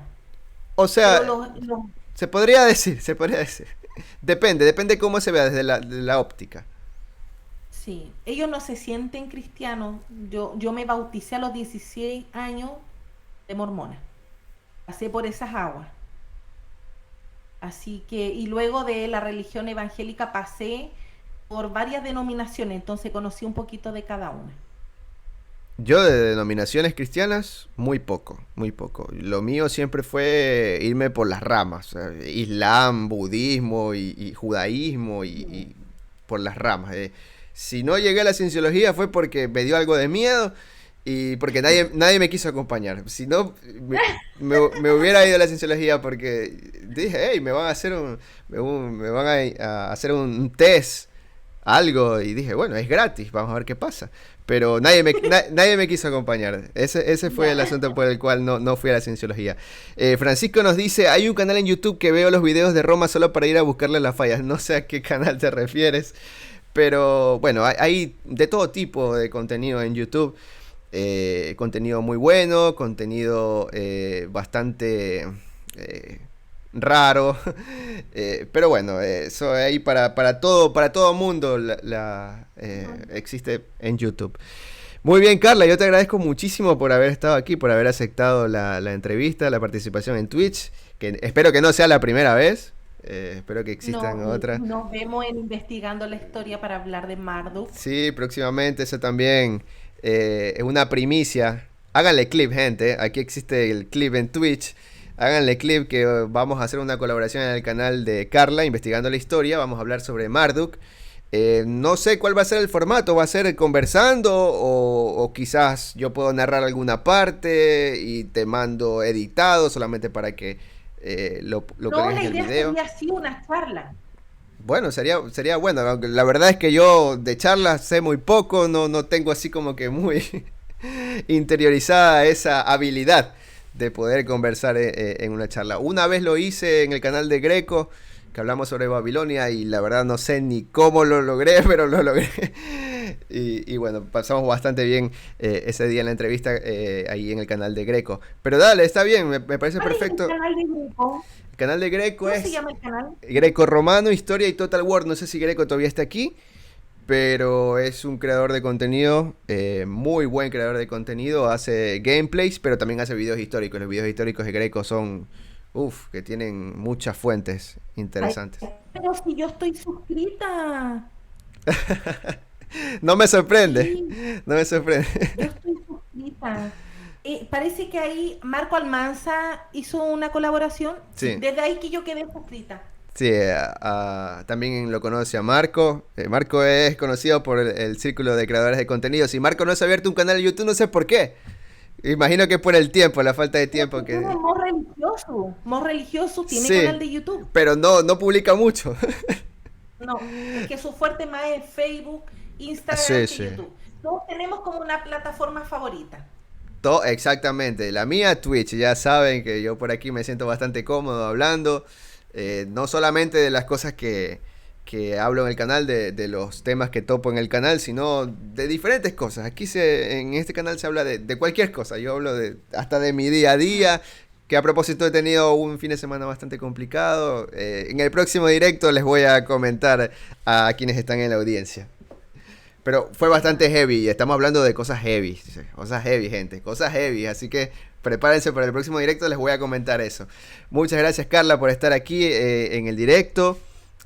o pero sea, se podría decir, se podría decir. Depende cómo se vea desde de la óptica. sí, ellos no se sienten cristianos. Yo me bauticé a los 16 años de mormona. Pasé por esas aguas. Así que, y luego de la religión evangélica pasé por varias denominaciones, entonces conocí un poquito de cada una. Yo de denominaciones cristianas, muy poco, muy poco. Lo mío siempre fue irme por las ramas, o sea, islam, budismo y judaísmo y por las ramas. Si no llegué a la cienciología fue porque me dio algo de miedo y porque nadie me quiso acompañar. Si no, me hubiera ido a la cienciología porque dije, hey, me van a hacer me van a hacer un test, algo, y dije, bueno, es gratis, vamos a ver qué pasa. Pero nadie me quiso acompañar. Ese fue el Ya. asunto por el cual no fui a la cienciología. Francisco nos dice: hay un canal en YouTube que veo los videos de Roma solo para ir a buscarle las fallas. No sé a qué canal te refieres. Pero bueno, hay de todo tipo de contenido en YouTube. Contenido muy bueno, contenido bastante raro. Pero bueno, eso ahí para todo mundo existe en YouTube. Muy bien, Carla, yo te agradezco muchísimo por haber estado aquí, por haber aceptado la entrevista, la participación en Twitch, que espero que no sea la primera vez, espero que existan otras. Nos vemos en Investigando la Historia para hablar de Marduk. Sí, próximamente eso también es una primicia. Háganle clip, gente, aquí existe el clip en Twitch. Háganle clip que vamos a hacer una colaboración en el canal de Carla, Investigando la Historia, vamos a hablar sobre Marduk. No sé cuál va a ser el formato, va a ser conversando o quizás yo puedo narrar alguna parte y te mando editado solamente para que lo No, pegues la en el idea video. sería así una charla. Bueno, sería bueno, aunque la verdad es que yo de charlas sé muy poco, no tengo así como que muy interiorizada esa habilidad de poder conversar en una charla. Una vez lo hice en el canal de Greco, que hablamos sobre Babilonia y la verdad no sé ni cómo lo logré, pero lo logré. Y bueno, pasamos bastante bien ese día en la entrevista ahí en el canal de Greco. Pero dale, está bien, me parece ¿Cuál es el perfecto. canal de grupo? El canal de Greco ¿Cómo es se llama el canal? Greco Romano, Historia y Total War. No sé si Greco todavía está aquí, pero es un creador de contenido, muy buen creador de contenido. Hace gameplays, pero también hace videos históricos. Los videos históricos de Greco son, que tienen muchas fuentes interesantes. Ay, pero si yo estoy suscrita. No me sorprende, Sí, no me sorprende. yo estoy suscrita. Parece que ahí Marco Almanza hizo una colaboración. Sí, Desde ahí que yo quedé suscrita. sí, también lo conoce a Marco. Marco es conocido por el círculo de creadores de contenido. Si Marco no se ha abierto un canal de YouTube, no sé por qué. Imagino que es por el tiempo, la falta de tiempo Porque que... uno es más religioso. Más religioso tiene Sí, canal de YouTube. pero no publica mucho. No, es que su fuerte más es Facebook, Instagram Sí, que sí. YouTube. Todos tenemos como una plataforma favorita. Exactamente. La mía, Twitch. Ya saben que yo por aquí me siento bastante cómodo hablando. No solamente de las cosas que hablo en el canal, de los temas que topo en el canal, sino de diferentes cosas. En este canal se habla de cualquier cosa. Yo hablo hasta de mi día a día. Que a propósito he tenido un fin de semana bastante complicado. En el próximo directo les voy a comentar a quienes están en la audiencia. Pero fue bastante heavy y estamos hablando de cosas heavy. Cosas heavy, gente. Cosas heavy. Así que prepárense para el próximo directo, les voy a comentar eso. Muchas gracias, Carla, por estar aquí en el directo,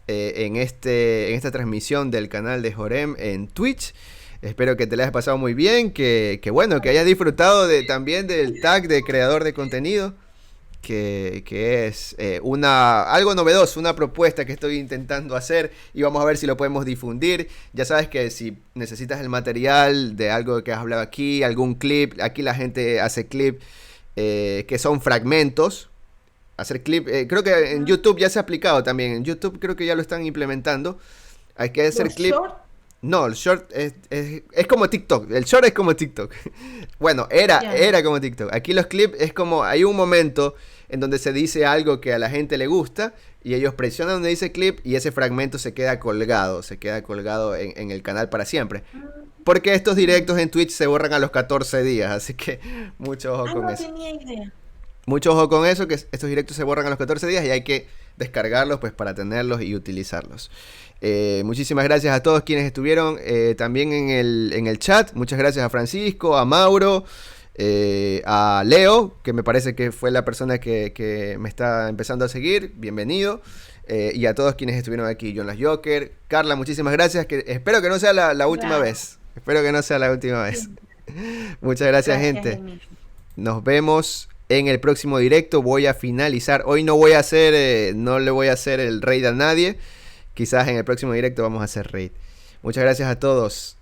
en esta transmisión del canal de Jorem en Twitch. Espero que te la hayas pasado muy bien, que bueno, que hayas disfrutado también del tag de creador de contenido. Que es algo novedoso, una propuesta que estoy intentando hacer y vamos a ver si lo podemos difundir. Ya sabes que si necesitas el material de algo que has hablado aquí, algún clip, aquí la gente hace clip que son fragmentos. Hacer clip, creo que en YouTube ya se ha aplicado también, en YouTube creo que ya lo están implementando. Hay que hacer Los clip. shorts, No, el short es como TikTok. El short es como TikTok. Bueno, ya. era como TikTok. Aquí los clips es como, hay un momento en donde se dice algo que a la gente le gusta y ellos presionan donde dice clip y ese fragmento se queda colgado en el canal para siempre. Porque estos directos en Twitch se borran a los 14 días, así que mucho ojo Ah, con no eso. tenía idea. Mucho ojo con eso, que estos directos se borran a los 14 días y hay que descargarlos pues para tenerlos y utilizarlos. Muchísimas gracias a todos quienes estuvieron también en el chat. Muchas gracias a Francisco, a Mauro, a Leo, que me parece que fue la persona que me está empezando a seguir. Bienvenido. Y a todos quienes estuvieron aquí. Jonas Joker, Carla, muchísimas gracias. Espero que no sea la última Claro. vez. Espero que no sea la última vez. Sí. Muchas gracias, Gracias, gente. Emi. Nos vemos en el próximo directo. Voy a finalizar. Hoy no voy a hacer, no le voy a hacer el raid a nadie. Quizás en el próximo directo vamos a hacer raid. Muchas gracias a todos.